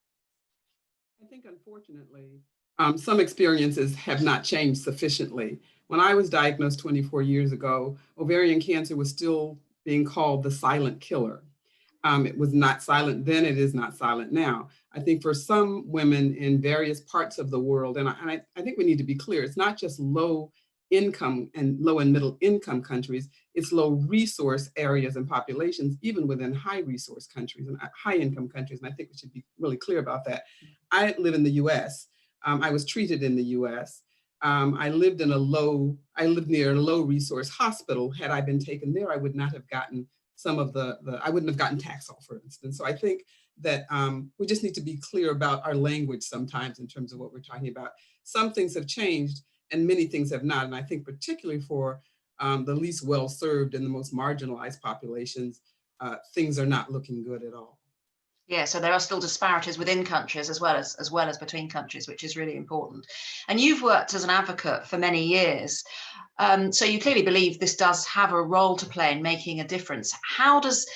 I think, unfortunately, some experiences have not changed sufficiently. When I was diagnosed 24 years ago, ovarian cancer was still being called the silent killer. It was not silent then, it is not silent now. I think for some women in various parts of the world, and I think we need to be clear, it's not just low income and low and middle income countries, it's low resource areas and populations, even within high resource countries and high income countries. And I think we should be really clear about that. I live in the US. I was treated in the US. I lived near a low resource hospital. Had I been taken there, I would not have gotten some of I wouldn't have gotten Taxol, for instance. So I think that we just need to be clear about our language sometimes in terms of what we're talking about. Some things have changed and many things have not. And I think particularly for the least well-served and the most marginalized populations, things are not looking good at all. Yeah, so there are still disparities within countries as well as between countries, which is really important. And you've worked as an advocate for many years. So you clearly believe this does have a role to play in making a difference. How does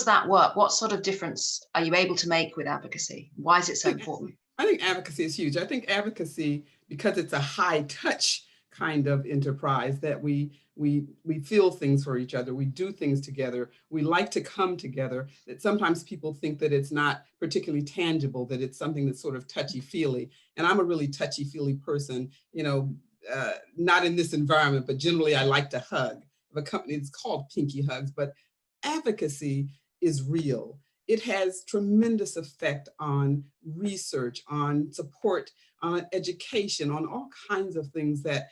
that work? What sort of difference are you able to make with advocacy? Why is it so important? I think advocacy is huge. I think advocacy, because it's a high touch kind of enterprise, that we feel things for each other, we do things together, we like to come together, that sometimes people think that it's not particularly tangible, that it's something that's sort of touchy-feely. And I'm a really touchy-feely person, not in this environment, but generally I like to hug. The company is called Pinky Hugs, but advocacy is real. It has tremendous effect on research, on support, on education, on all kinds of things that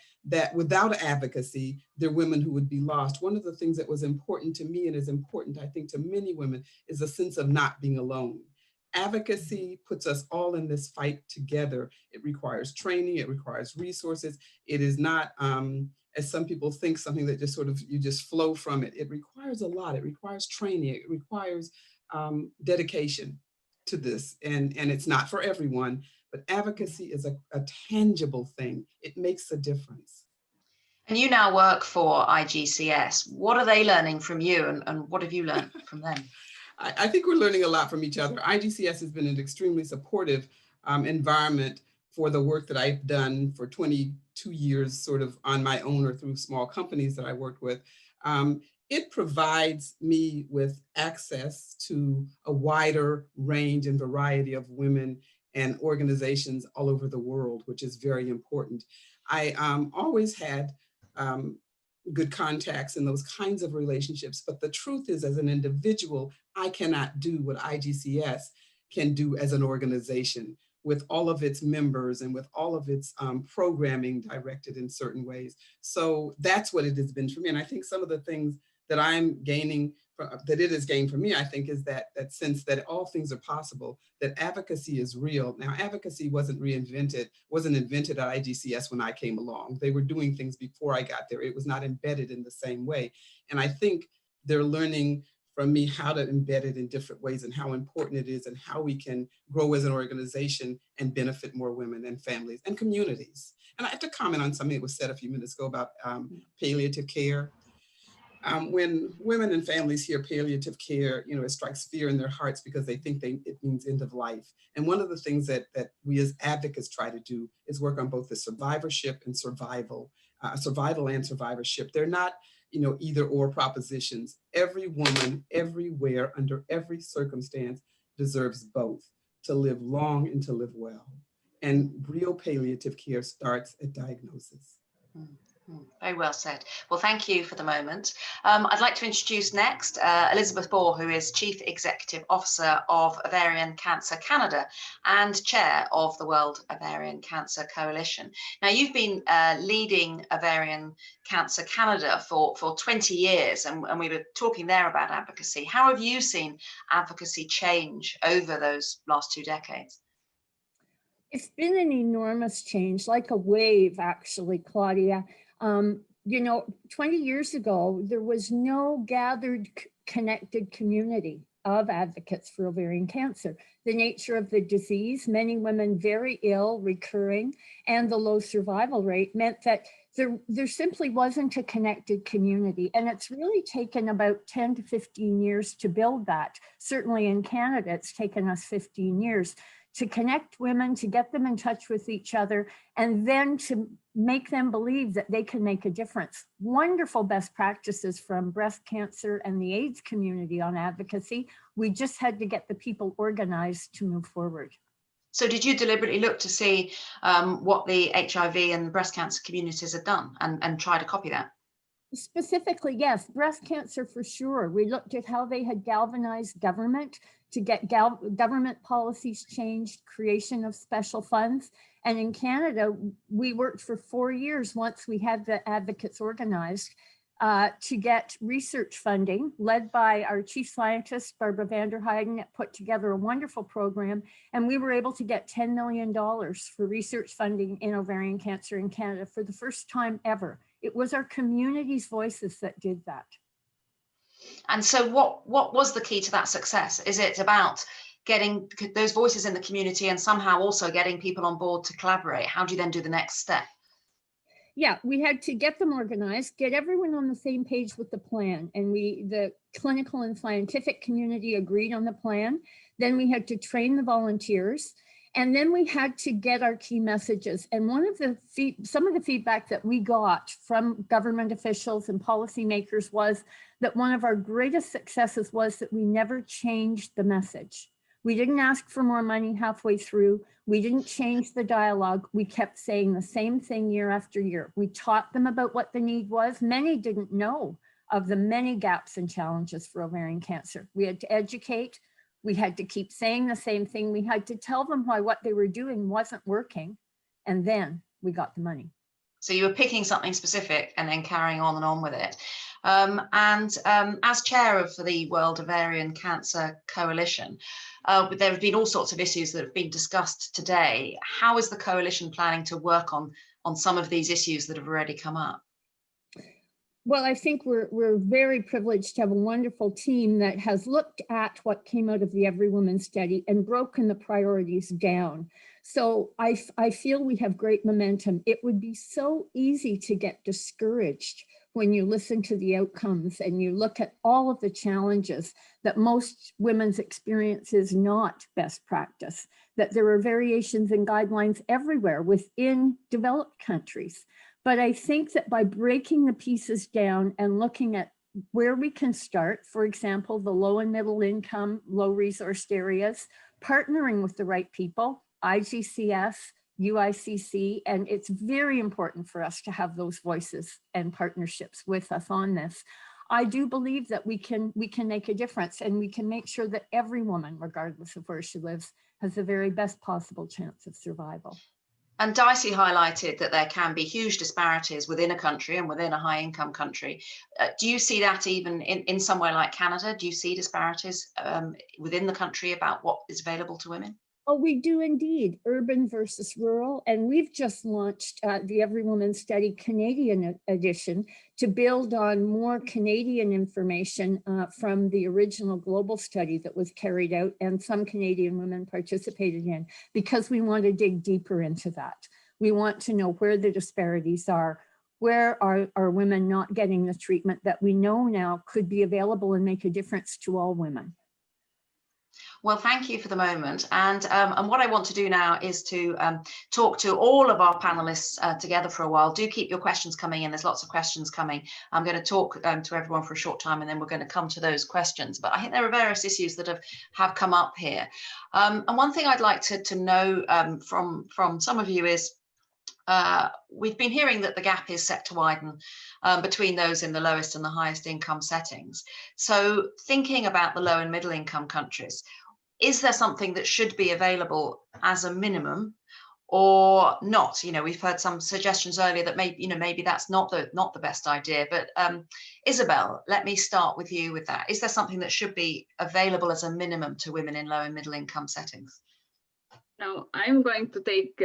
without advocacy, there are women who would be lost. One of the things that was important to me and is important, I think, to many women is a sense of not being alone. Advocacy puts us all in this fight together. It requires training, it requires resources. It is not, as some people think, something that just sort of, you just flow from it. It requires a lot. It requires training. It requires dedication to this. And it's not for everyone, but advocacy is a tangible thing. It makes a difference. And you now work for IGCS. What are they learning from you and what have you learned from them? I think we're learning a lot from each other. IGCS has been an extremely supportive environment for the work that I've done for 22 years, sort of on my own or through small companies that I worked with. It provides me with access to a wider range and variety of women and organizations all over the world, which is very important. I always had good contacts in those kinds of relationships, but the truth is, as an individual, I cannot do what IGCS can do as an organization, with all of its members and with all of its programming directed in certain ways. So that's what it has been for me. And I think some of the things that I'm gaining, that it has gained for me, I think, is that sense that all things are possible, that advocacy is real. Now, advocacy wasn't invented at IGCS when I came along. They were doing things before I got there. It was not embedded in the same way. And I think they're learning from me how to embed it in different ways and how important it is and how we can grow as an organization and benefit more women and families and communities. And I have to comment on something that was said a few minutes ago about palliative care. When women and families hear palliative care, it strikes fear in their hearts because they think it means end of life. And one of the things that we as advocates try to do is work on both the survivorship and survival and survivorship. They're not, either or propositions. Every woman, everywhere, under every circumstance, deserves both, to live long and to live well. And real palliative care starts at diagnosis. Very well said. Well, thank you for the moment. I'd like to introduce next Elizabeth Bohr, who is Chief Executive Officer of Ovarian Cancer Canada and Chair of the World Ovarian Cancer Coalition. Now, you've been leading Ovarian Cancer Canada for 20 years, and we were talking there about advocacy. How have you seen advocacy change over those last 2 decades? It's been an enormous change, like a wave, actually, Claudia. 20 years ago, there was no gathered, connected community of advocates for ovarian cancer. The nature of the disease, many women very ill, recurring, and the low survival rate meant that there simply wasn't a connected community. And it's really taken about 10 to 15 years to build that. Certainly in Canada, it's taken us 15 years to connect women, to get them in touch with each other, and then to make them believe that they can make a difference. Wonderful best practices from breast cancer and the AIDS community on advocacy. We just had to get the people organized to move forward. So did you deliberately look to see what the HIV and the breast cancer communities had done and try to copy that? Specifically, yes, breast cancer for sure. We looked at how they had galvanized government to get government policies changed, creation of special funds. And in Canada, we worked for 4 years once we had the advocates organized to get research funding led by our chief scientist, Barbara van der Heijden, that put together a wonderful program. And we were able to get $10 million for research funding in ovarian cancer in Canada for the first time ever. It was our community's voices that did that. And so what was the key to that success? Is it about getting those voices in the community and somehow also getting people on board to collaborate? How do you then do the next step? Yeah, we had to get them organized, get everyone on the same page with the plan. And the clinical and scientific community agreed on the plan. Then we had to train the volunteers. And then we had to get our key messages. And some of the feedback that we got from government officials and policymakers was that one of our greatest successes was that we never changed the message. We didn't ask for more money halfway through. We didn't change the dialogue. We kept saying the same thing year after year. We taught them about what the need was. Many didn't know of the many gaps and challenges for ovarian cancer. We had to educate. We had to keep saying the same thing. We had to tell them why what they were doing wasn't working. And then we got the money. So you were picking something specific and then carrying on and on with it. As chair of the World Ovarian Cancer Coalition, there have been all sorts of issues that have been discussed today. How is the coalition planning to work on some of these issues that have already come up? Well, I think we're very privileged to have a wonderful team that has looked at what came out of the Every Woman study and broken the priorities down. So I feel we have great momentum. It would be so easy to get discouraged when you listen to the outcomes and you look at all of the challenges that most women's experience is not best practice, that there are variations in guidelines everywhere within developed countries. But I think that by breaking the pieces down and looking at where we can start, for example, the low and middle income, low resourced areas, partnering with the right people, IGCS, UICC, and it's very important for us to have those voices and partnerships with us on this. I do believe that we can make a difference, and we can make sure that every woman, regardless of where she lives, has the very best possible chance of survival. And Dicey highlighted that there can be huge disparities within a country and within a high income country. Do you see that even in somewhere like Canada? Do you see disparities within the country about what is available to women? Oh, we do indeed, urban versus rural. And we've just launched the Every Woman Study Canadian edition to build on more Canadian information from the original global study that was carried out and some Canadian women participated in, because we want to dig deeper into that. We want to know where the disparities are. Where are women not getting the treatment that we know now could be available and make a difference to all women? Well, thank you for the moment. And what I want to do now is to talk to all of our panelists together for a while. Do keep your questions coming in. There's lots of questions coming. I'm going to talk to everyone for a short time, and then we're going to come to those questions. But I think there are various issues that have come up here. And one thing I'd like to know from some of you is, we've been hearing that the gap is set to widen between those in the lowest and the highest income settings. So thinking about the low and middle income countries, is there something that should be available as a minimum or not? You know, we've heard some suggestions earlier that maybe that's not the best idea. But Isabel, let me start with you with that. Is there something that should be available as a minimum to women in low and middle income settings? Now, I'm going to take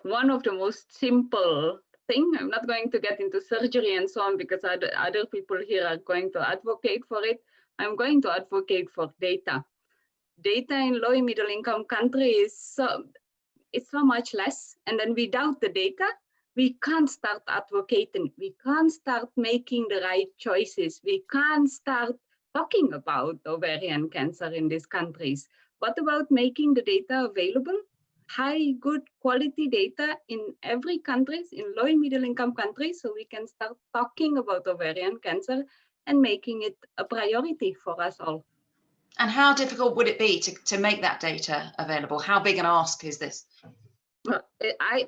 one of the most simple thing. I'm not going to get into surgery and so on, because other people here are going to advocate for it. I'm going to advocate for data. Data in low and middle income countries is so much less. And then without the data, we can't start advocating, we can't start making the right choices, we can't start talking about ovarian cancer in these countries. What about making the data available? High, good quality data in every countries, in low and middle income countries, so we can start talking about ovarian cancer and making it a priority for us all. And how difficult would it be to make that data available? How big an ask is this? I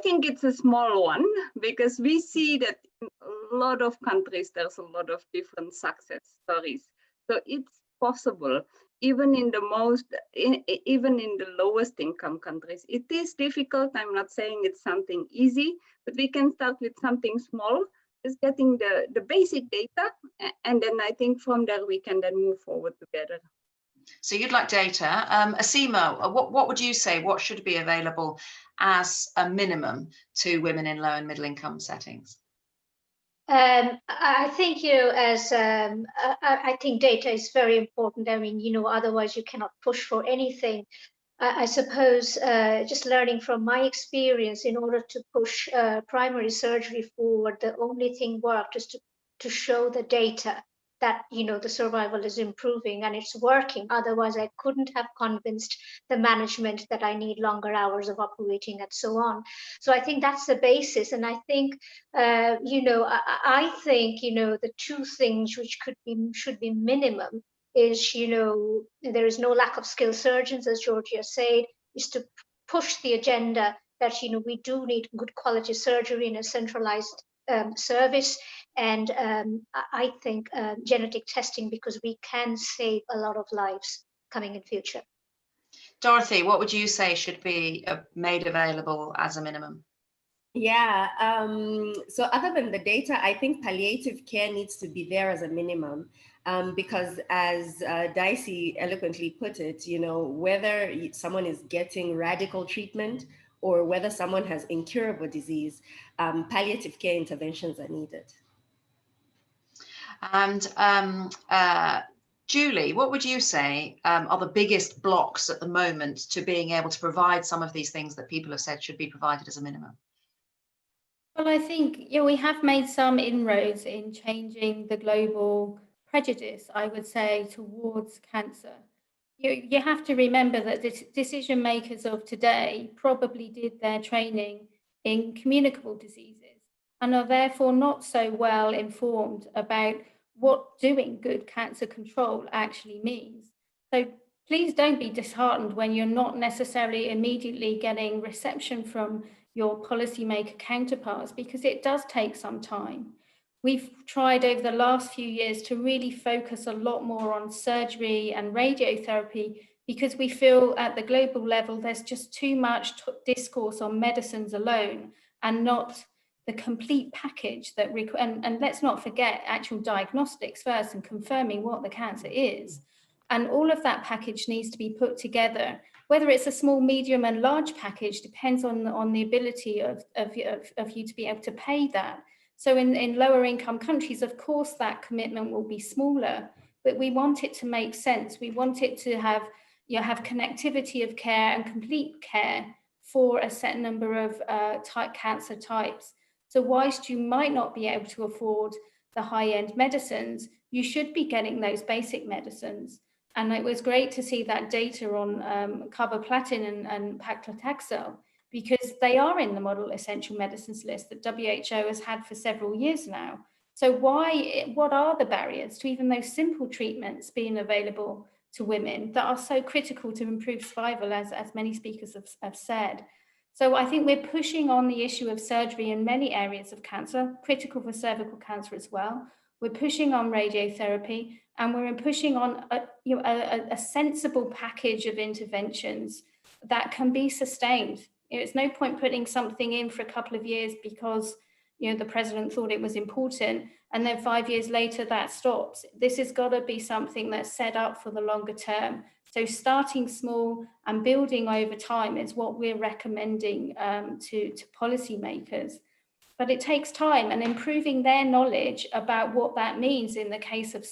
think it's a small one, because we see that in a lot of countries, there's a lot of different success stories. So it's possible, even in the lowest income countries. It is difficult. I'm not saying it's something easy, but we can start with something small, just getting the basic data. And then I think from there, we can then move forward together. So you'd like data. Asima, what would you say? What should be available as a minimum to women in low and middle income settings? I think, I think data is very important. I mean, otherwise you cannot push for anything. I suppose just learning from my experience, in order to push primary surgery forward, the only thing worked is to show the data that the survival is improving and it's working. Otherwise, I couldn't have convinced the management that I need longer hours of operating and so on. So I think that's the basis. And I think, I think, the two things which should be minimum is, there is no lack of skilled surgeons, as Georgia said, is to push the agenda that, we do need good quality surgery in a centralized service. And I think genetic testing, because we can save a lot of lives coming in future. Dorothy, what would you say should be made available as a minimum? Yeah, so other than the data, I think palliative care needs to be there as a minimum, because as Dicey eloquently put it, whether someone is getting radical treatment or whether someone has incurable disease, palliative care interventions are needed. And Julie, what would you say are the biggest blocks at the moment to being able to provide some of these things that people have said should be provided as a minimum? Well, I think we have made some inroads in changing the global prejudice, I would say, towards cancer. You have to remember that the decision makers of today probably did their training in communicable diseases and are therefore not so well informed about what doing good cancer control actually means. So please don't be disheartened when you're not necessarily immediately getting reception from your policymaker counterparts, because it does take some time. We've tried over the last few years to really focus a lot more on surgery and radiotherapy, because we feel at the global level there's just too much discourse on medicines alone and not the complete package that and let's not forget actual diagnostics first and confirming what the cancer is. And all of that package needs to be put together. Whether it's a small, medium, and large package depends on the ability of you to be able to pay that. So in lower income countries, of course, that commitment will be smaller, but we want it to make sense. We want it to have connectivity of care and complete care for a set number of cancer types. So whilst you might not be able to afford the high-end medicines, you should be getting those basic medicines. And it was great to see that data on carboplatin and paclitaxel, because they are in the model essential medicines list that WHO has had for several years now. So what are the barriers to even those simple treatments being available to women that are so critical to improve survival, as many speakers have said? So I think we're pushing on the issue of surgery in many areas of cancer, critical for cervical cancer as well. We're pushing on radiotherapy, and we're pushing on a sensible package of interventions that can be sustained. It's no point putting something in for a couple of years because the president thought it was important, and then 5 years later that stops. This has got to be something that's set up for the longer term. So starting small and building over time is what we're recommending to policymakers. But it takes time, and improving their knowledge about what that means in the case of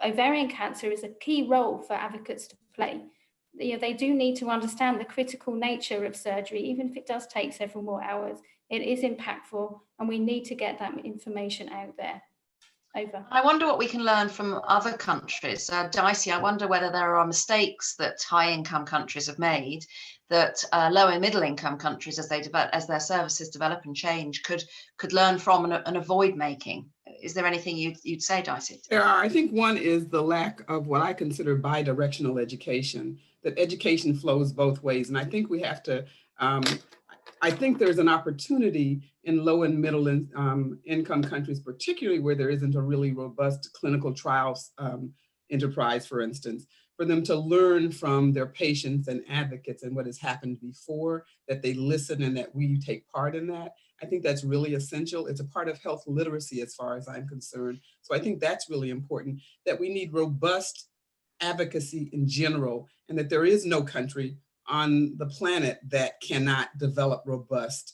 ovarian cancer is a key role for advocates to play. they do need to understand the critical nature of surgery, even if it does take several more hours. It is impactful, and we need to get that information out there. Over. I wonder what we can learn from other countries. Dicey, I wonder whether there are mistakes that high-income countries have made that low and middle-income countries, as they develop, as their services develop and change, could learn from and avoid making. Is there anything you'd say, Dicey? There are. I think one is the lack of what I consider bidirectional education, that education flows both ways. And I think we have to, I think there's an opportunity in low and middle income countries, particularly where there isn't a really robust clinical trials enterprise, for instance, for them to learn from their patients and advocates and what has happened before, that they listen and that we take part in that. I think that's really essential. It's a part of health literacy as far as I'm concerned. So I think that's really important, that we need robust advocacy in general, and that there is no country on the planet that cannot develop robust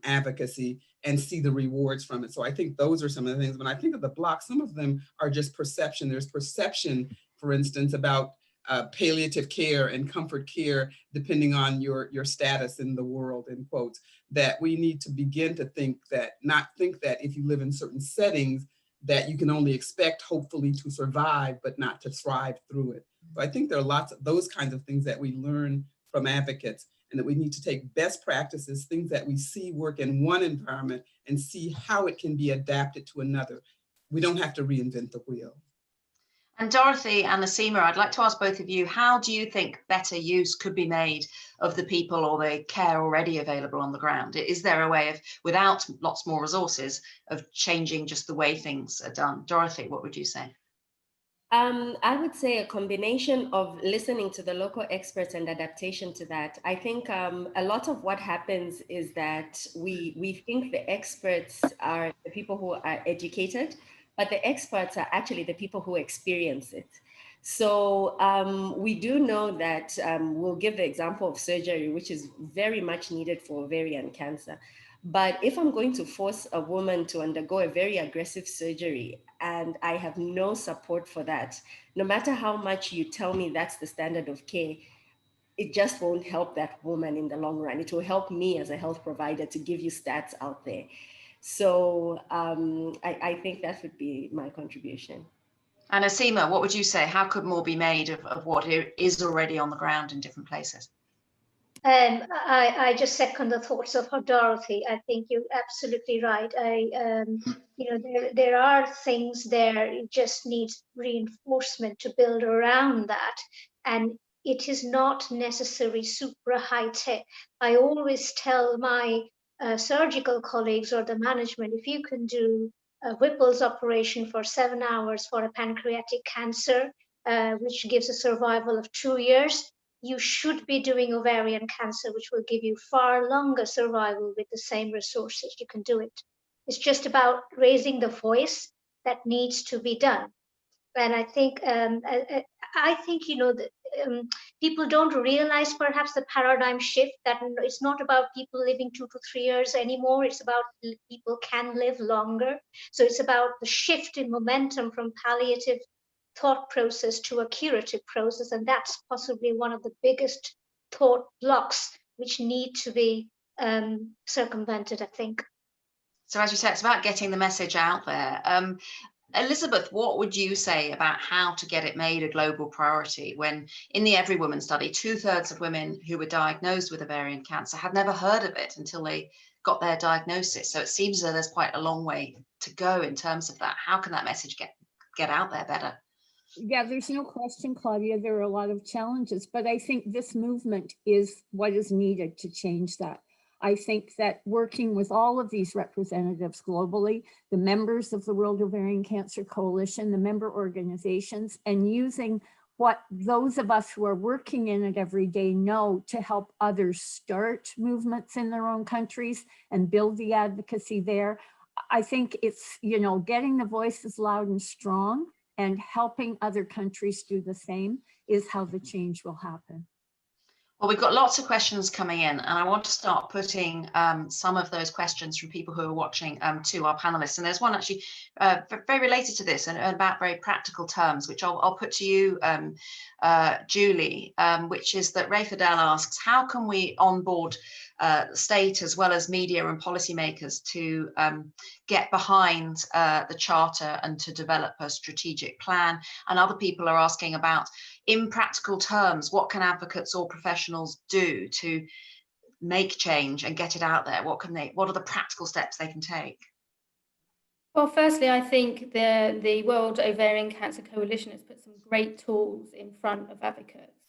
advocacy and see the rewards from it. So I think those are some of the things. When I think of the blocks, some of them are just perception. There's perception, for instance, about palliative care and comfort care, depending on your status in the world, in quotes, that we need to begin to not think that if you live in certain settings, that you can only expect, hopefully, to survive, but not to thrive through it. So I think there are lots of those kinds of things that we learn from advocates, and that we need to take best practices, things that we see work in one environment, and see how it can be adapted to another. We don't have to reinvent the wheel. And Dorothy and Nasima, I'd like to ask both of you, how do you think better use could be made of the people or the care already available on the ground? Is there a way of, without lots more resources, of changing just the way things are done? Dorothy, what would you say? I would say a combination of listening to the local experts and adaptation to that. I think a lot of what happens is that we think the experts are the people who are educated, but the experts are actually the people who experience it. So we do know that we'll give the example of surgery, which is very much needed for ovarian cancer. But if I'm going to force a woman to undergo a very aggressive surgery and I have no support for that, no matter how much you tell me that's the standard of care, it just won't help that woman in the long run. It will help me as a health provider to give you stats out there. So I think that would be my contribution. And Nasima, what would you say? How could more be made of what is already on the ground in different places? I just second the thoughts of Dorothy. I think you're absolutely right. There are things there. It just needs reinforcement to build around that, and it is not necessarily super high tech. I always tell my surgical colleagues or the management, if you can do a Whipple's operation for 7 hours for a pancreatic cancer, which gives a survival of 2 years, you should be doing ovarian cancer, which will give you far longer survival with the same resources. You can do it. It's just about raising the voice that needs to be done. And I think that people don't realize perhaps the paradigm shift, that it's not about people living 2 to 3 years anymore. It's about people can live longer. So it's about the shift in momentum from palliative thought process to a curative process, and that's possibly one of the biggest thought blocks which need to be circumvented, I think. So as you said, it's about getting the message out there. Elizabeth, what would you say about how to get it made a global priority when in the Every Woman study, 2/3 of women who were diagnosed with ovarian cancer had never heard of it until they got their diagnosis? So it seems that there's quite a long way to go in terms of that. How can that message get out there better? Yeah, there's no question, Claudia, there are a lot of challenges, but I think this movement is what is needed to change that. I think that working with all of these representatives globally, the members of the World Ovarian Cancer Coalition, the member organizations, and using what those of us who are working in it every day know to help others start movements in their own countries and build the advocacy there. I think it's, getting the voices loud and strong and helping other countries do the same is how the change will happen. Well, we've got lots of questions coming in, and I want to start putting some of those questions from people who are watching to our panelists. And there's one actually very related to this and about very practical terms, which I'll put to you, Julie, which is that Ray Fidel asks, how can we onboard state as well as media and policymakers to get behind the Charter and to develop a strategic plan? And other people are asking about, in practical terms, what can advocates or professionals do to make change and get it out there? What are the practical steps they can take? Well, firstly, I think the World Ovarian Cancer Coalition has put some great tools in front of advocates.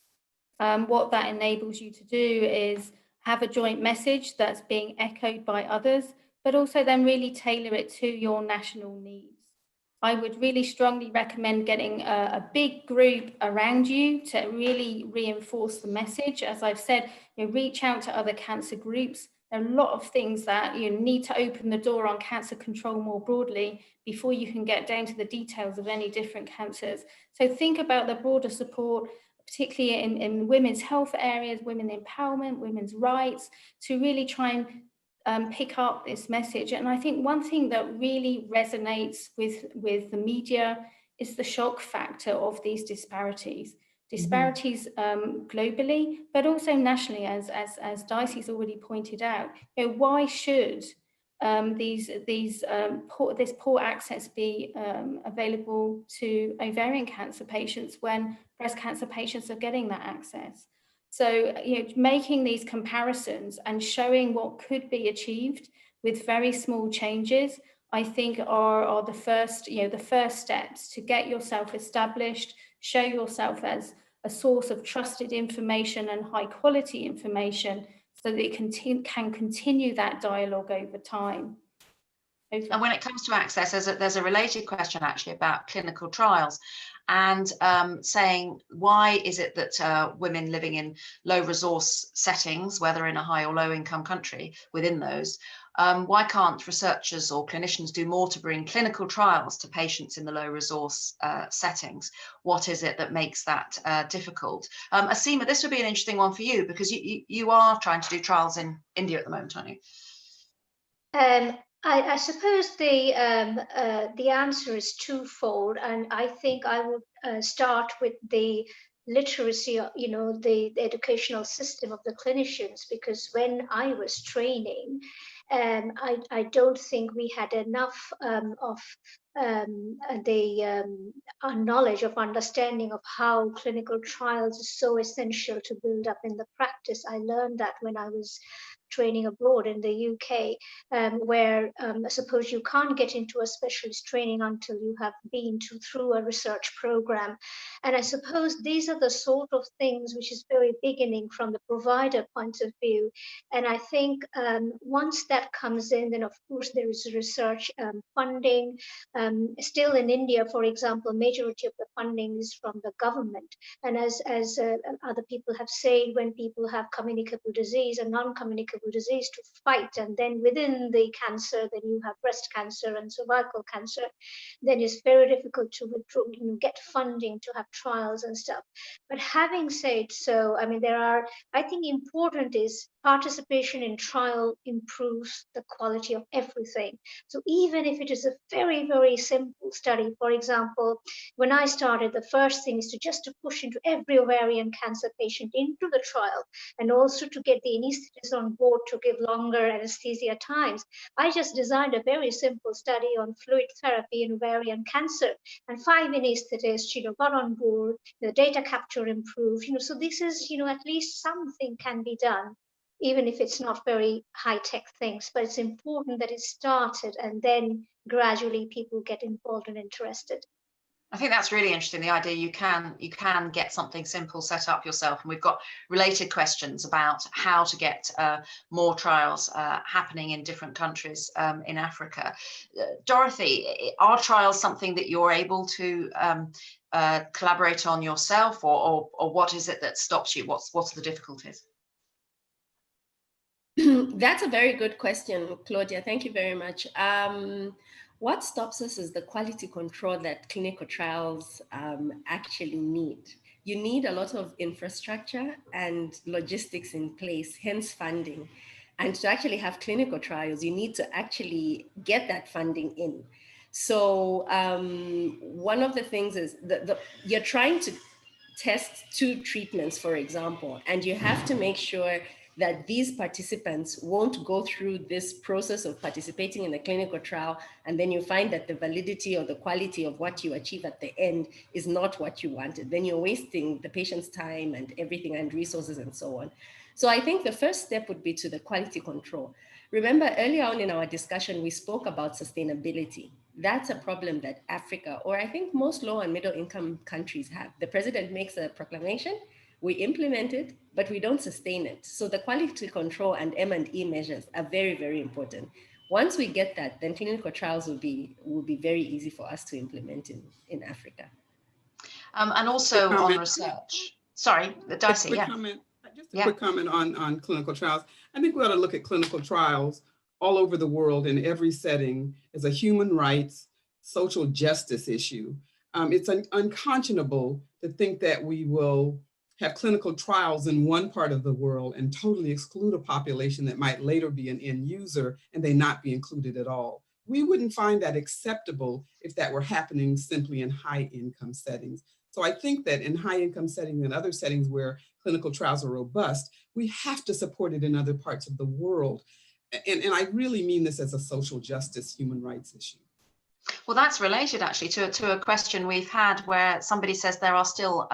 What that enables you to do is have a joint message that's being echoed by others, but also then really tailor it to your national needs. I would really strongly recommend getting a big group around you to really reinforce the message. As I've said, reach out to other cancer groups. There are a lot of things that you need to open the door on cancer control more broadly before you can get down to the details of any different cancers. So think about the broader support, particularly in women's health areas, women empowerment, women's rights, to really try and pick up this message. And I think one thing that really resonates with the media is the shock factor of these disparities. Disparities globally, but also nationally, as Dicey's already pointed out. Why should this poor access be available to ovarian cancer patients when breast cancer patients are getting that access? So, making these comparisons and showing what could be achieved with very small changes, I think are the first steps to get yourself established, show yourself as a source of trusted information and high quality information so that it can continue that dialogue over time. And when it comes to access, there's a related question actually about clinical trials and saying, why is it that women living in low resource settings, whether in a high or low income country, within those, why can't researchers or clinicians do more to bring clinical trials to patients in the low resource settings? What is it that makes that difficult? Asima, this would be an interesting one for you because you are trying to do trials in India at the moment, aren't you? I suppose the answer is twofold, and I think I would start with the literacy, the educational system of the clinicians, because when I was training, I don't think we had enough of our knowledge of understanding of how clinical trials is so essential to build up in the practice. I learned that when I was training abroad in the UK, where I suppose you can't get into a specialist training until you have been through a research program. And I suppose these are the sort of things which is very beginning from the provider point of view. And I think once that comes in, then of course there is research funding. Still in India, for example, majority of the funding is from the government. And as other people have said, when people have communicable disease and non-communicable disease to fight, and then within the cancer, then you have breast cancer and cervical cancer, then it's very difficult to withdraw, get funding to have trials and stuff. But having said so, I mean, I think important is participation in trial improves the quality of everything. So even if it is a very, very simple study, for example, when I started, the first thing is to push into every ovarian cancer patient into the trial, and also to get the anesthetists on board to give longer anesthesia times. I just designed a very simple study on fluid therapy in ovarian cancer, and 5 anesthetists, got on board. The data capture improved. So this is, at least something can be done, even if it's not very high-tech things, but it's important that it started and then gradually people get involved and interested. I think that's really interesting, the idea you can get something simple set up yourself. And we've got related questions about how to get more trials happening in different countries in Africa. Dorothy, are trials something that you're able to collaborate on yourself, or what is it that stops you? What's the difficulties? That's a very good question, Claudia. Thank you very much. What stops us is the quality control that clinical trials actually need. you need a lot of infrastructure and logistics in place, hence funding. And to actually have clinical trials, you need to actually get that funding in. So one of the things is that you're trying to test 2 treatments, for example, and you have to make sure that these participants won't go through this process of participating in a clinical trial, and then you find that the validity or the quality of what you achieve at the end is not what you wanted. Then you're wasting the patient's time and everything and resources and so on. So I think the first step would be to the quality control. Remember, earlier on in our discussion, we spoke about sustainability. That's a problem that Africa, or I think most low and middle income countries have. The president makes a proclamation, we implement it, but we don't sustain it. So the quality control and M&E measures are very, very important. Once we get that, then clinical trials will be very easy for us to implement in Africa. And also on research. Sorry, Dicey, yeah. Just a quick comment on clinical trials. I think we ought to look at clinical trials all over the world in every setting as a human rights, social justice issue. It's unconscionable to think that we will have clinical trials in one part of the world and totally exclude a population that might later be an end user and they not be included at all. We wouldn't find that acceptable if that were happening simply in high income settings. So I think that in high income settings and other settings where clinical trials are robust, we have to support it in other parts of the world. And I really mean this as a social justice, human rights issue. Well, that's related actually to a question we've had where somebody says there are still,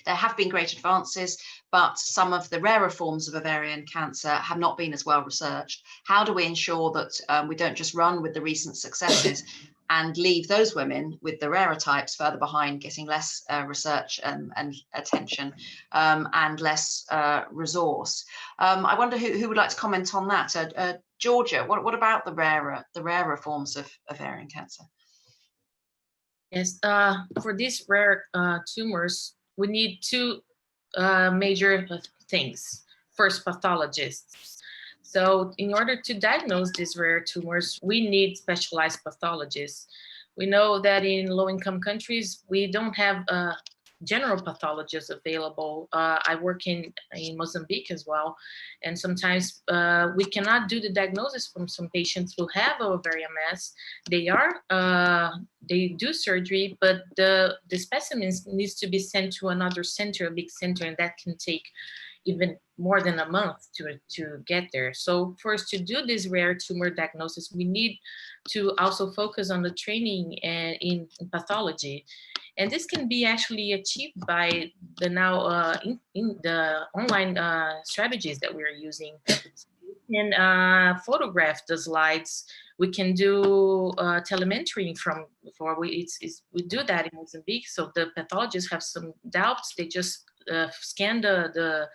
there have been great advances, but some of the rarer forms of ovarian cancer have not been as well researched. How do we ensure that we don't just run with the recent successes and leave those women with the rarer types further behind, getting less research and attention and less resource? I wonder who would like to comment on that. Georgia, what about the rarer forms of ovarian cancer? Yes, for these rare tumors, we need 2 major things. First, pathologists. So in order to diagnose these rare tumors, we need specialized pathologists. We know that in low-income countries, we don't have general pathologists available. I work in Mozambique as well, and sometimes we cannot do the diagnosis from some patients who have ovarian mass. They do surgery, but the specimens needs to be sent to another center, a big center, and that can take even more than a month to get there. So for us to do this rare tumor diagnosis, we need to also focus on the training in pathology. And this can be actually achieved by the now in the online strategies that we're using. We can photograph the slides. We can do telemetry we do that in Mozambique. So the pathologists have some doubts. They just scan the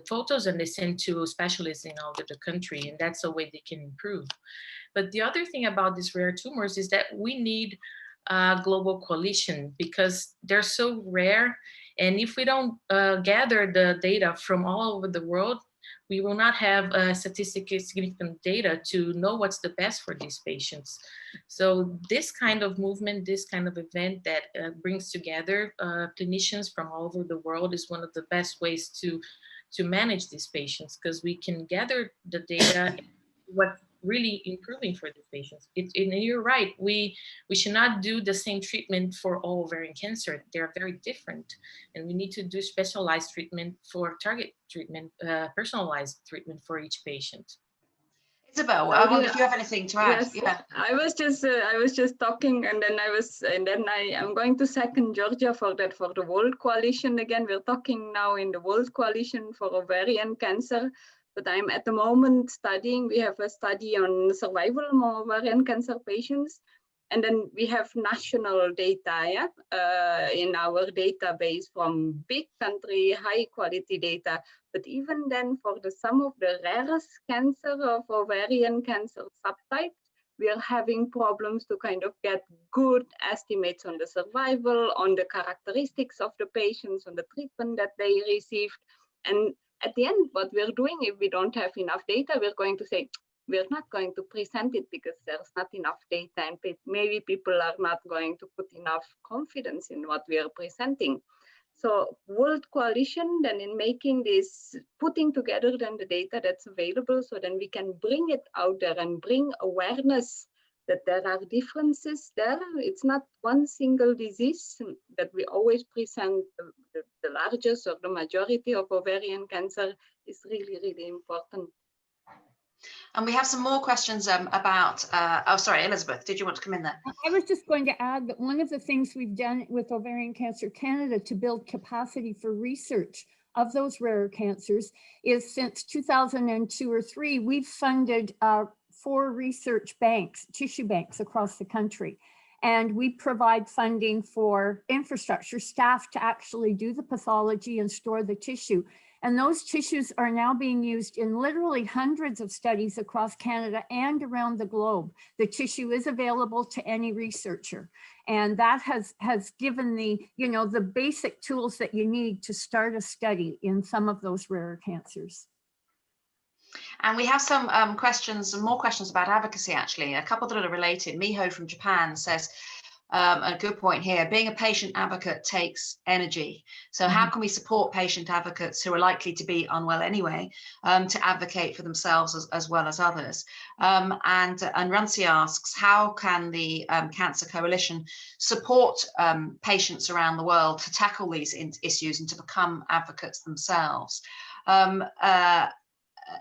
photos and they send to specialists in all over the country, and that's a way they can improve. But the other thing about these rare tumors is that we need a global coalition because they're so rare, and if we don't gather the data from all over the world, we will not have statistically significant data to know what's the best for these patients. So this kind of movement, this kind of event that brings together clinicians from all over the world is one of the best ways to manage these patients, because we can gather the data, what's really improving for these patients. And you're right, we should not do the same treatment for all ovarian cancer. They're very different, and we need to do specialized treatment for target treatment, personalized treatment for each patient. Isabel, I wonder if you have anything to add. Yes, yeah. I was just talking, and then I'm going to second Georgia for that, for the World Coalition. Again, we're talking now in the World Coalition for Ovarian Cancer, but I'm at the moment studying. We have a study on survival among ovarian cancer patients, and then we have national data in our database from big country, high quality data. But even then, for some of the rarest cancer of ovarian cancer subtypes, we are having problems to kind of get good estimates on the survival, on the characteristics of the patients, on the treatment that they received. And at the end, what we're doing, if we don't have enough data, we're going to say, we're not going to present it because there's not enough data, and maybe people are not going to put enough confidence in what we are presenting. So World Coalition then in making this, putting together then the data that's available so then we can bring it out there and bring awareness that there are differences there. It's not one single disease that we always present the largest or the majority of ovarian cancer is really, really important. And we have some more questions about, oh, sorry, Elizabeth, did you want to come in there? I was just going to add that one of the things we've done with Ovarian Cancer Canada to build capacity for research of those rarer cancers is since 2002 or 3, we've funded 4 research banks, tissue banks across the country. And we provide funding for infrastructure, staff to actually do the pathology and store the tissue. And those tissues are now being used in literally hundreds of studies across Canada and around the globe. The tissue is available to any researcher. And that has given the, the basic tools that you need to start a study in some of those rarer cancers. And we have some questions, and more questions about advocacy, actually. A couple that are related. Miho from Japan says, a good point here, being a patient advocate takes energy. So how can we support patient advocates who are likely to be unwell anyway to advocate for themselves as well as others? And Runcie asks, how can the Cancer Coalition support patients around the world to tackle these issues and to become advocates themselves?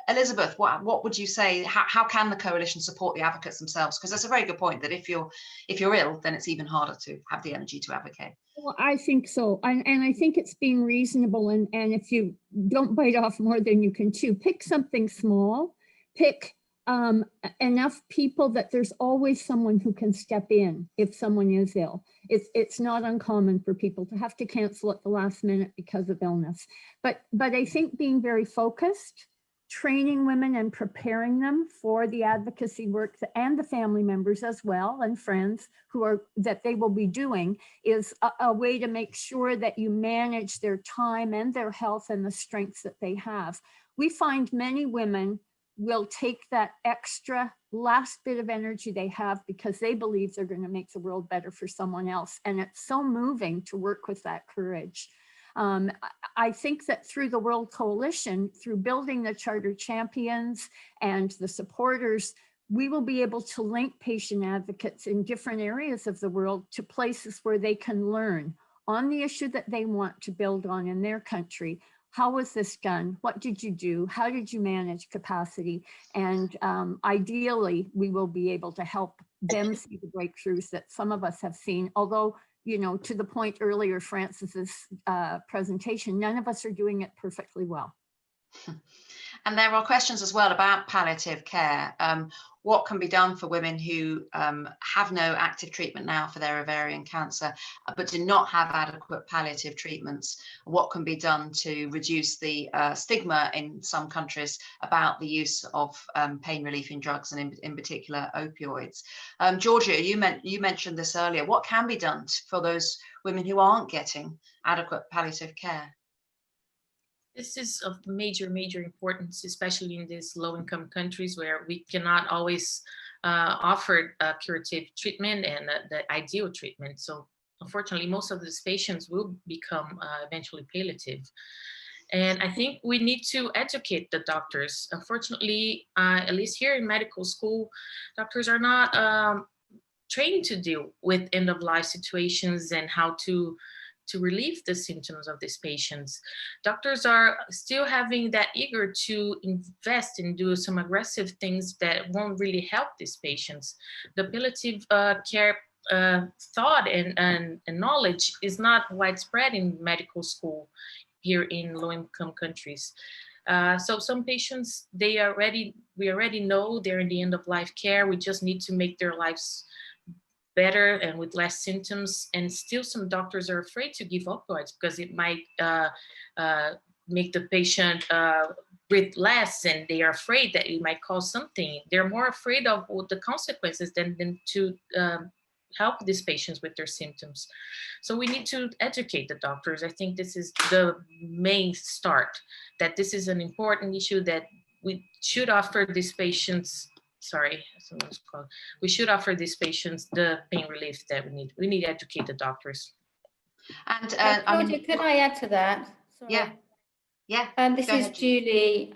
Elizabeth, what would you say? How can the coalition support the advocates themselves? Because that's a very good point, that if you're ill, then it's even harder to have the energy to advocate. Well, I think so. And I think it's being reasonable. And if you don't bite off more than you can chew, pick something small, pick enough people that there's always someone who can step in if someone is ill. It's not uncommon for people to have to cancel at the last minute because of illness. But I think being very focused, training women and preparing them for the advocacy work and the family members as well and friends that they will be doing is a way to make sure that you manage their time and their health and the strengths that they have. We find many women will take that extra last bit of energy they have because they believe they're going to make the world better for someone else. And it's so moving to work with that courage. I think that through the World Coalition, through building the Charter Champions and the supporters, we will be able to link patient advocates in different areas of the world to places where they can learn on the issue that they want to build on in their country. How was this done? What did you do? How did you manage capacity? And ideally, we will be able to help them see the breakthroughs that some of us have seen, although to the point earlier, Francis's presentation, none of us are doing it perfectly well. And there are questions as well about palliative care. What can be done for women who have no active treatment now for their ovarian cancer, but do not have adequate palliative treatments? What can be done to reduce the stigma in some countries about the use of pain relieving drugs and in particular opioids? Georgia, you mentioned this earlier. What can be done for those women who aren't getting adequate palliative care? This is of major importance, especially in these low-income countries where we cannot always offer curative treatment and the ideal treatment. So unfortunately, most of these patients will become eventually palliative. And I think we need to educate the doctors. Unfortunately, at least here in medical school, doctors are not trained to deal with end-of-life situations and how to relieve the symptoms of these patients. Doctors are still having that eager to invest and do some aggressive things that won't really help these patients. The palliative care thought and knowledge is not widespread in medical school here in low-income countries. So some patients, we already know they're in the end of life care. We just need to make their lives better and with less symptoms. And still some doctors are afraid to give opioids because it might make the patient breathe less, and they are afraid that it might cause something. They're more afraid of the consequences than to help these patients with their symptoms. So we need to educate the doctors. I think this is the main start, that this is an important issue that we should offer these patients we should offer these patients the pain relief that we need. We need to educate the doctors. And Claudia, could I add to that? Sorry. Yeah. Yeah. This Go is ahead, Julie.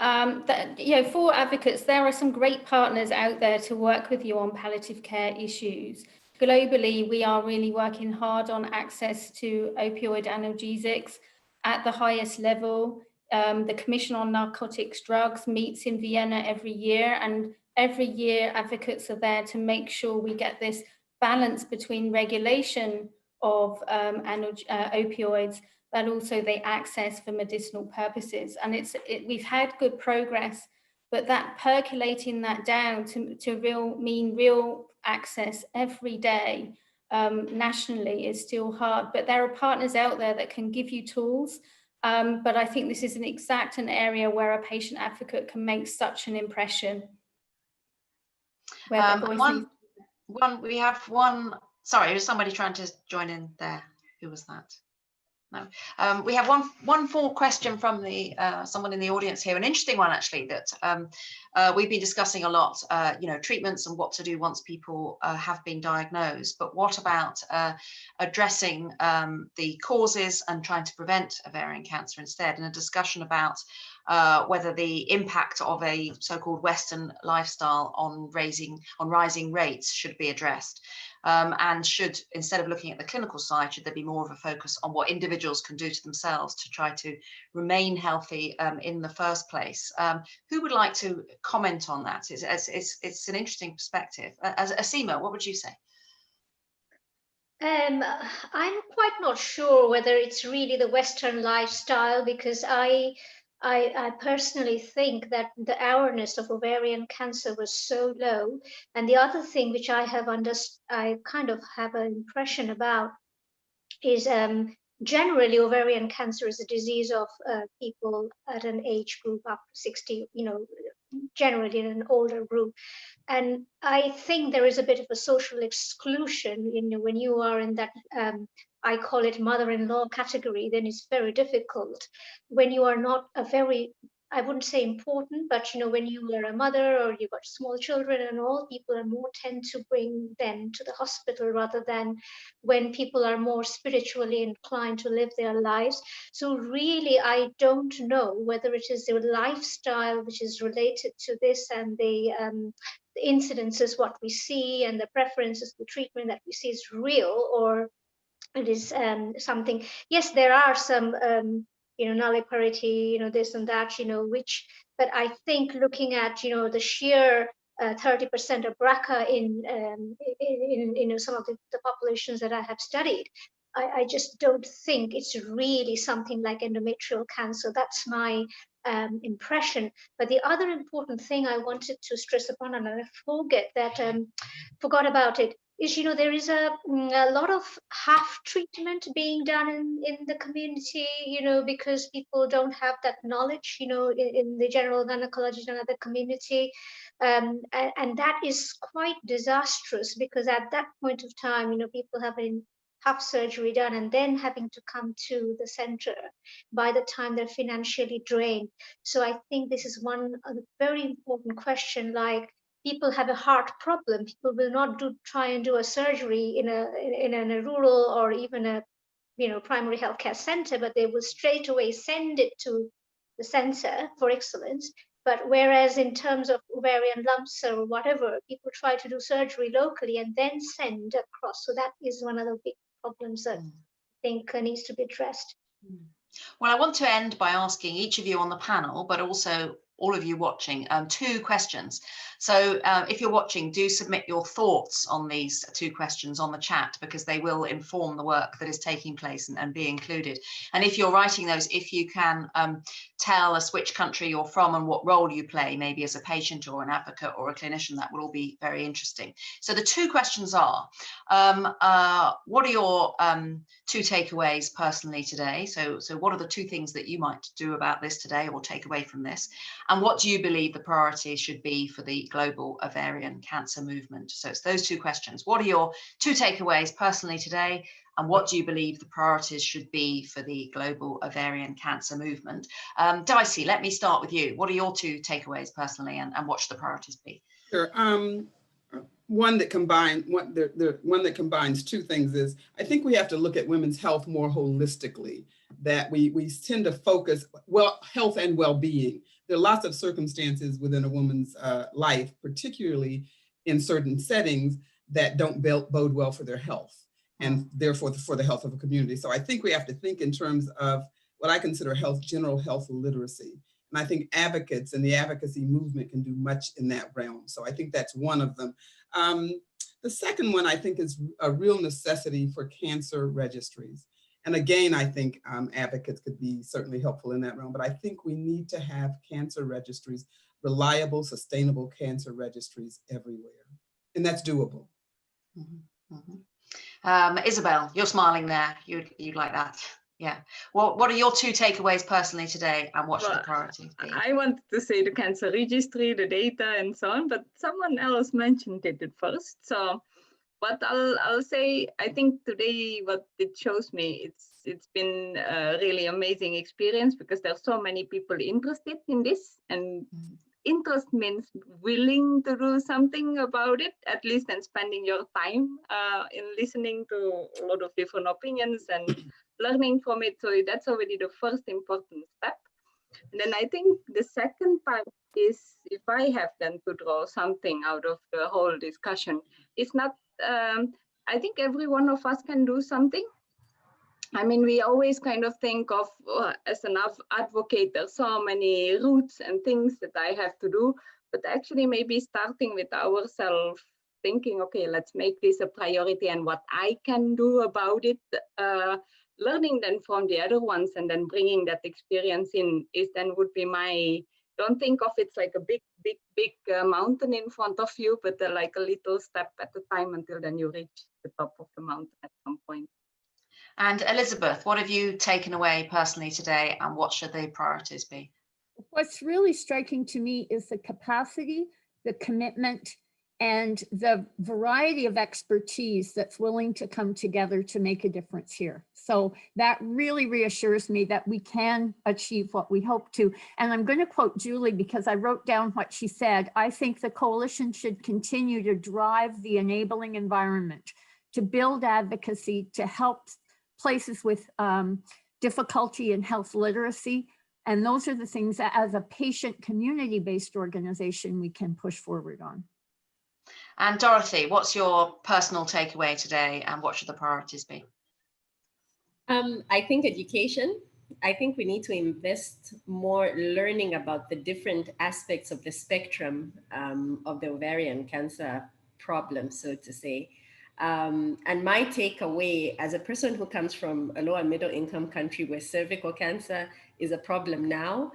Julie. For advocates, there are some great partners out there to work with you on palliative care issues. Globally, we are really working hard on access to opioid analgesics at the highest level. The Commission on Narcotics Drugs meets in Vienna every year, and every year advocates are there to make sure we get this balance between regulation of opioids, but also they access for medicinal purposes. And we've had good progress, but that percolating that down to real access every day nationally is still hard. But there are partners out there that can give you tools. But I think this is an area where a patient advocate can make such an impression. We have one, sorry, is somebody trying to join in there? Who was that? No. We have one full question from the someone in the audience here, an interesting one actually, that we've been discussing a lot, treatments and what to do once people have been diagnosed, but what about addressing the causes and trying to prevent ovarian cancer instead, and a discussion about whether the impact of a so-called Western lifestyle on rising rates should be addressed. And should, instead of looking at the clinical side, should there be more of a focus on what individuals can do to themselves to try to remain healthy in the first place? Who would like to comment on that? It's an interesting perspective. As Asima, what would you say? I'm quite not sure whether it's really the Western lifestyle, because I personally think that the awareness of ovarian cancer was so low. And the other thing which I kind of have an impression about is generally ovarian cancer is a disease of people at an age group up to 60, generally in an older group. And I think there is a bit of a social exclusion when you are in that I call it mother-in-law category. Then it's very difficult when you are not I wouldn't say important, but when you are a mother or you've got small children and all, people are more tend to bring them to the hospital rather than when people are more spiritually inclined to live their lives. So really, I don't know whether it is the lifestyle which is related to this and the incidences, what we see, and the preferences, the treatment that we see is real, or it is something. Yes, there are some nulliparity, this and that, which, but I think looking at, the sheer 30% of BRCA in some of the populations that I have studied, I just don't think it's really something like endometrial cancer. That's my impression. But the other important thing I wanted to stress upon, and I forgot about it, is there is a lot of half treatment being done in the community, because people don't have that knowledge, in the general gynecology and other community, and that is quite disastrous, because at that point of time, people having half surgery done and then having to come to the center by the time they're financially drained. So I think this is one very important question. Like, people have a heart problem, people will not try and do a surgery in a rural or even a primary healthcare center, but they will straight away send it to the center for excellence. But whereas in terms of ovarian lumps or whatever, people try to do surgery locally and then send across. So that is one of the big problems that I think needs to be addressed. Well, I want to end by asking each of you on the panel, but also all of you watching, 2 questions. So if you're watching, do submit your thoughts on these 2 questions on the chat, because they will inform the work that is taking place and be included. And if you're writing those, if you can tell us which country you're from and what role you play, maybe as a patient or an advocate or a clinician, that will all be very interesting. So the 2 questions are, what are your 2 takeaways personally today? So what are the 2 things that you might do about this today or take away from this? And what do you believe the priorities should be for the global ovarian cancer movement? So it's those 2 questions. What are your 2 takeaways personally today? And what do you believe the priorities should be for the global ovarian cancer movement? Dicey, let me start with you. What are your 2 takeaways personally, and what should the priorities be? Sure. one that combines two things is, I think we have to look at women's health more holistically, that we tend to focus, health and well-being. There are lots of circumstances within a woman's life, particularly in certain settings, that don't bode well for their health and therefore for the health of a community. So I think we have to think in terms of what I consider general health literacy. And I think advocates and the advocacy movement can do much in that realm. So I think that's one of them. The second one I think is a real necessity for cancer registries. And again, I think advocates could be certainly helpful in that realm, but I think we need to have cancer registries, reliable, sustainable cancer registries everywhere. And that's doable. Mm-hmm. Mm-hmm. Isabel, you're smiling there. You'd like that. Yeah. Well, what are your two takeaways personally today, and what should the priorities be? I wanted to say the cancer registry, the data, and so on, but someone else mentioned it at first. So, what I'll say, I think today what it shows me, it's been a really amazing experience because there's so many people interested in this, and interest means willing to do something about it, at least, and spending your time in listening to a lot of different opinions and learning from it. So that's already the first important step. And then I think the second part is, if I have then to draw something out of the whole discussion, it's not, I think every one of us can do something. I mean, we always kind of think of, as an advocate, there's so many routes and things that I have to do, but actually maybe starting with ourselves, thinking, okay, let's make this a priority and what I can do about it, learning then from the other ones and then bringing that experience in is then would be my, don't think of it's like a big mountain in front of you, but like a little step at a time until then you reach the top of the mountain at some point. And Elizabeth, what have you taken away personally today, and what should the priorities be? What's really striking to me is the capacity, the commitment, and the variety of expertise that's willing to come together to make a difference here. So that really reassures me that we can achieve what we hope to. And I'm going to quote Julie because I wrote down what she said. I think the coalition should continue to drive the enabling environment, to build advocacy, to help places with difficulty in health literacy. And those are the things that as a patient community-based organization, we can push forward on. And Dorothy, what's your personal takeaway today, and what should the priorities be? I think education. I think we need to invest more learning about the different aspects of the spectrum of the ovarian cancer problem, so to say. And my takeaway as a person who comes from a low and middle income country where cervical cancer is a problem now,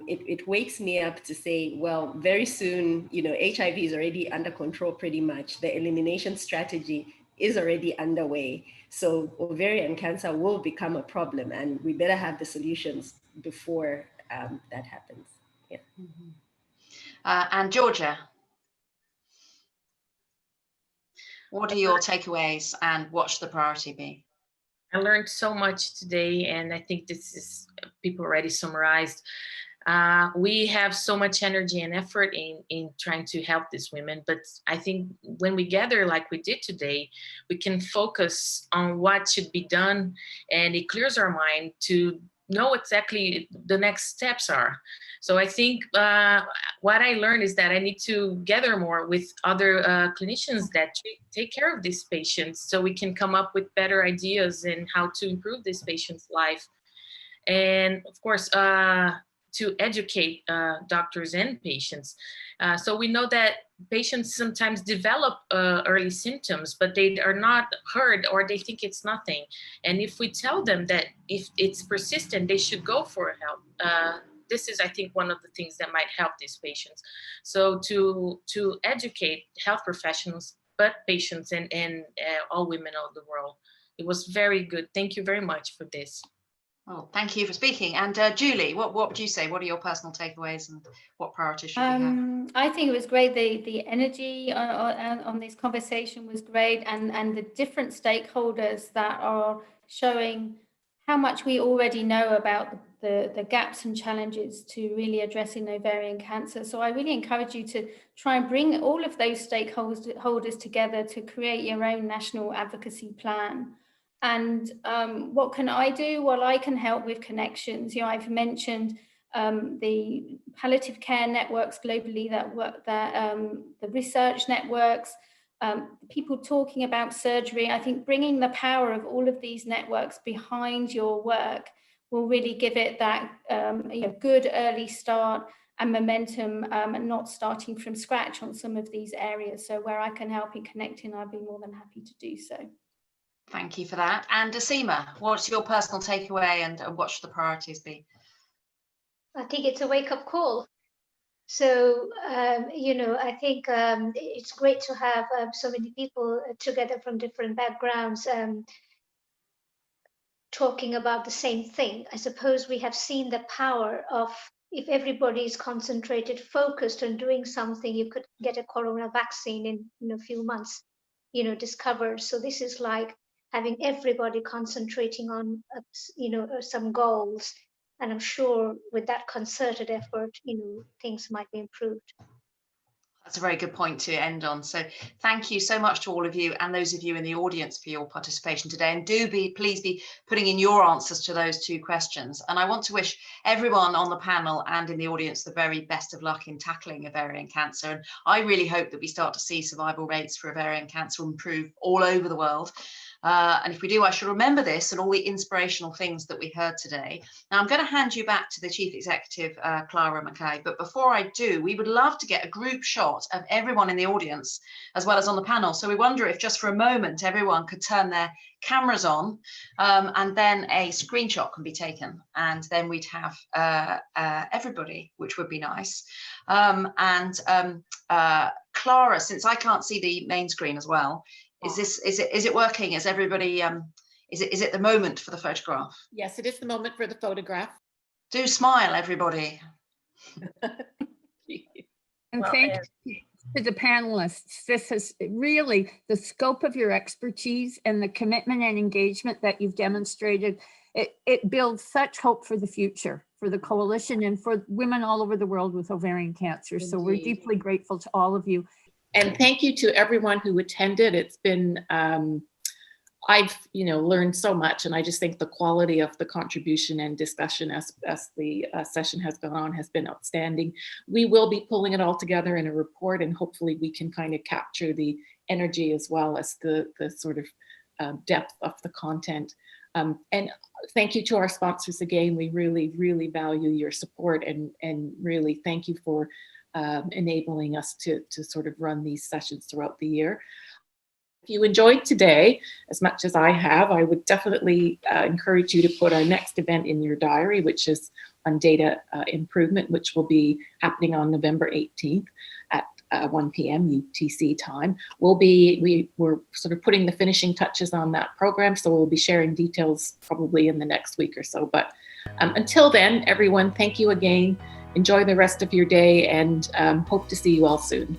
it wakes me up to say, well, very soon, HIV is already under control pretty much. The elimination strategy is already underway. So ovarian cancer will become a problem, and we better have the solutions before that happens. Yeah. Mm-hmm. And Georgia, what are your takeaways, and what should the priority be? I learned so much today, and I think this is, people already summarized. We have so much energy and effort in trying to help these women, but I think when we gather like we did today, we can focus on what should be done, and it clears our mind to know exactly the next steps are. So I think what I learned is that I need to gather more with other clinicians that take care of these patients, so we can come up with better ideas in how to improve this patient's life. And of course, to educate doctors and patients. So we know that patients sometimes develop early symptoms, but they are not heard, or they think it's nothing. And if we tell them that if it's persistent, they should go for help. This is, I think, one of the things that might help these patients. So to educate health professionals, but patients and all women of the world. It was very good. Thank you very much for this. Well, thank you for speaking. And Julie, what would you say? What are your personal takeaways, and what priorities should we have? I think it was great. The energy on this conversation was great, and the different stakeholders that are showing how much we already know about the gaps and challenges to really addressing ovarian cancer. So I really encourage you to try and bring all of those stakeholders together to create your own national advocacy plan. And what can I do? Well, I can help with connections. I've mentioned the palliative care networks globally that work, the research networks, people talking about surgery. I think bringing the power of all of these networks behind your work will really give it that good early start and momentum, and not starting from scratch on some of these areas. So where I can help in connecting, I'd be more than happy to do so. Thank you for that. And Asima, what's your personal takeaway and what should the priorities be? I think it's a wake-up call. So, I think it's great to have so many people together from different backgrounds talking about the same thing. I suppose we have seen the power of, if everybody is concentrated, focused on doing something, you could get a corona vaccine in a few months, discovered. So this is like having everybody concentrating on, some goals. And I'm sure with that concerted effort, things might be improved. That's a very good point to end on. So thank you so much to all of you and those of you in the audience for your participation today. And please be putting in your answers to those two questions. And I want to wish everyone on the panel and in the audience the very best of luck in tackling ovarian cancer. And I really hope that we start to see survival rates for ovarian cancer improve all over the world. And if we do, I shall remember this and all the inspirational things that we heard today. Now, I'm going to hand you back to the Chief Executive, Clara McKay. But before I do, we would love to get a group shot of everyone in the audience, as well as on the panel. So we wonder if just for a moment, everyone could turn their cameras on, and then a screenshot can be taken. And then we'd have everybody, which would be nice. Clara, since I can't see the main screen as well, is it working? Is everybody, is it the moment for the photograph? Yes, it is the moment for the photograph. Do smile, everybody. And thank you to the panelists. This is really the scope of your expertise and the commitment and engagement that you've demonstrated. It builds such hope for the future, for the coalition and for women all over the world with ovarian cancer. Indeed. So we're deeply grateful to all of you. And thank you to everyone who attended. It's been, I've learned so much, and I just think the quality of the contribution and discussion as the session has gone on has been outstanding. We will be pulling it all together in a report, and hopefully we can kind of capture the energy as well as the sort of depth of the content. And thank you to our sponsors again. We really, really value your support, and really thank you for enabling us to sort of run these sessions throughout the year. If you enjoyed today as much as I have, I would definitely encourage you to put our next event in your diary, which is on data improvement, which will be happening on November 18th at 1 p.m. UTC time. We're sort of putting the finishing touches on that program, so we'll be sharing details probably in the next week or so. But until then, everyone, thank you again. Enjoy the rest of your day, and hope to see you all soon.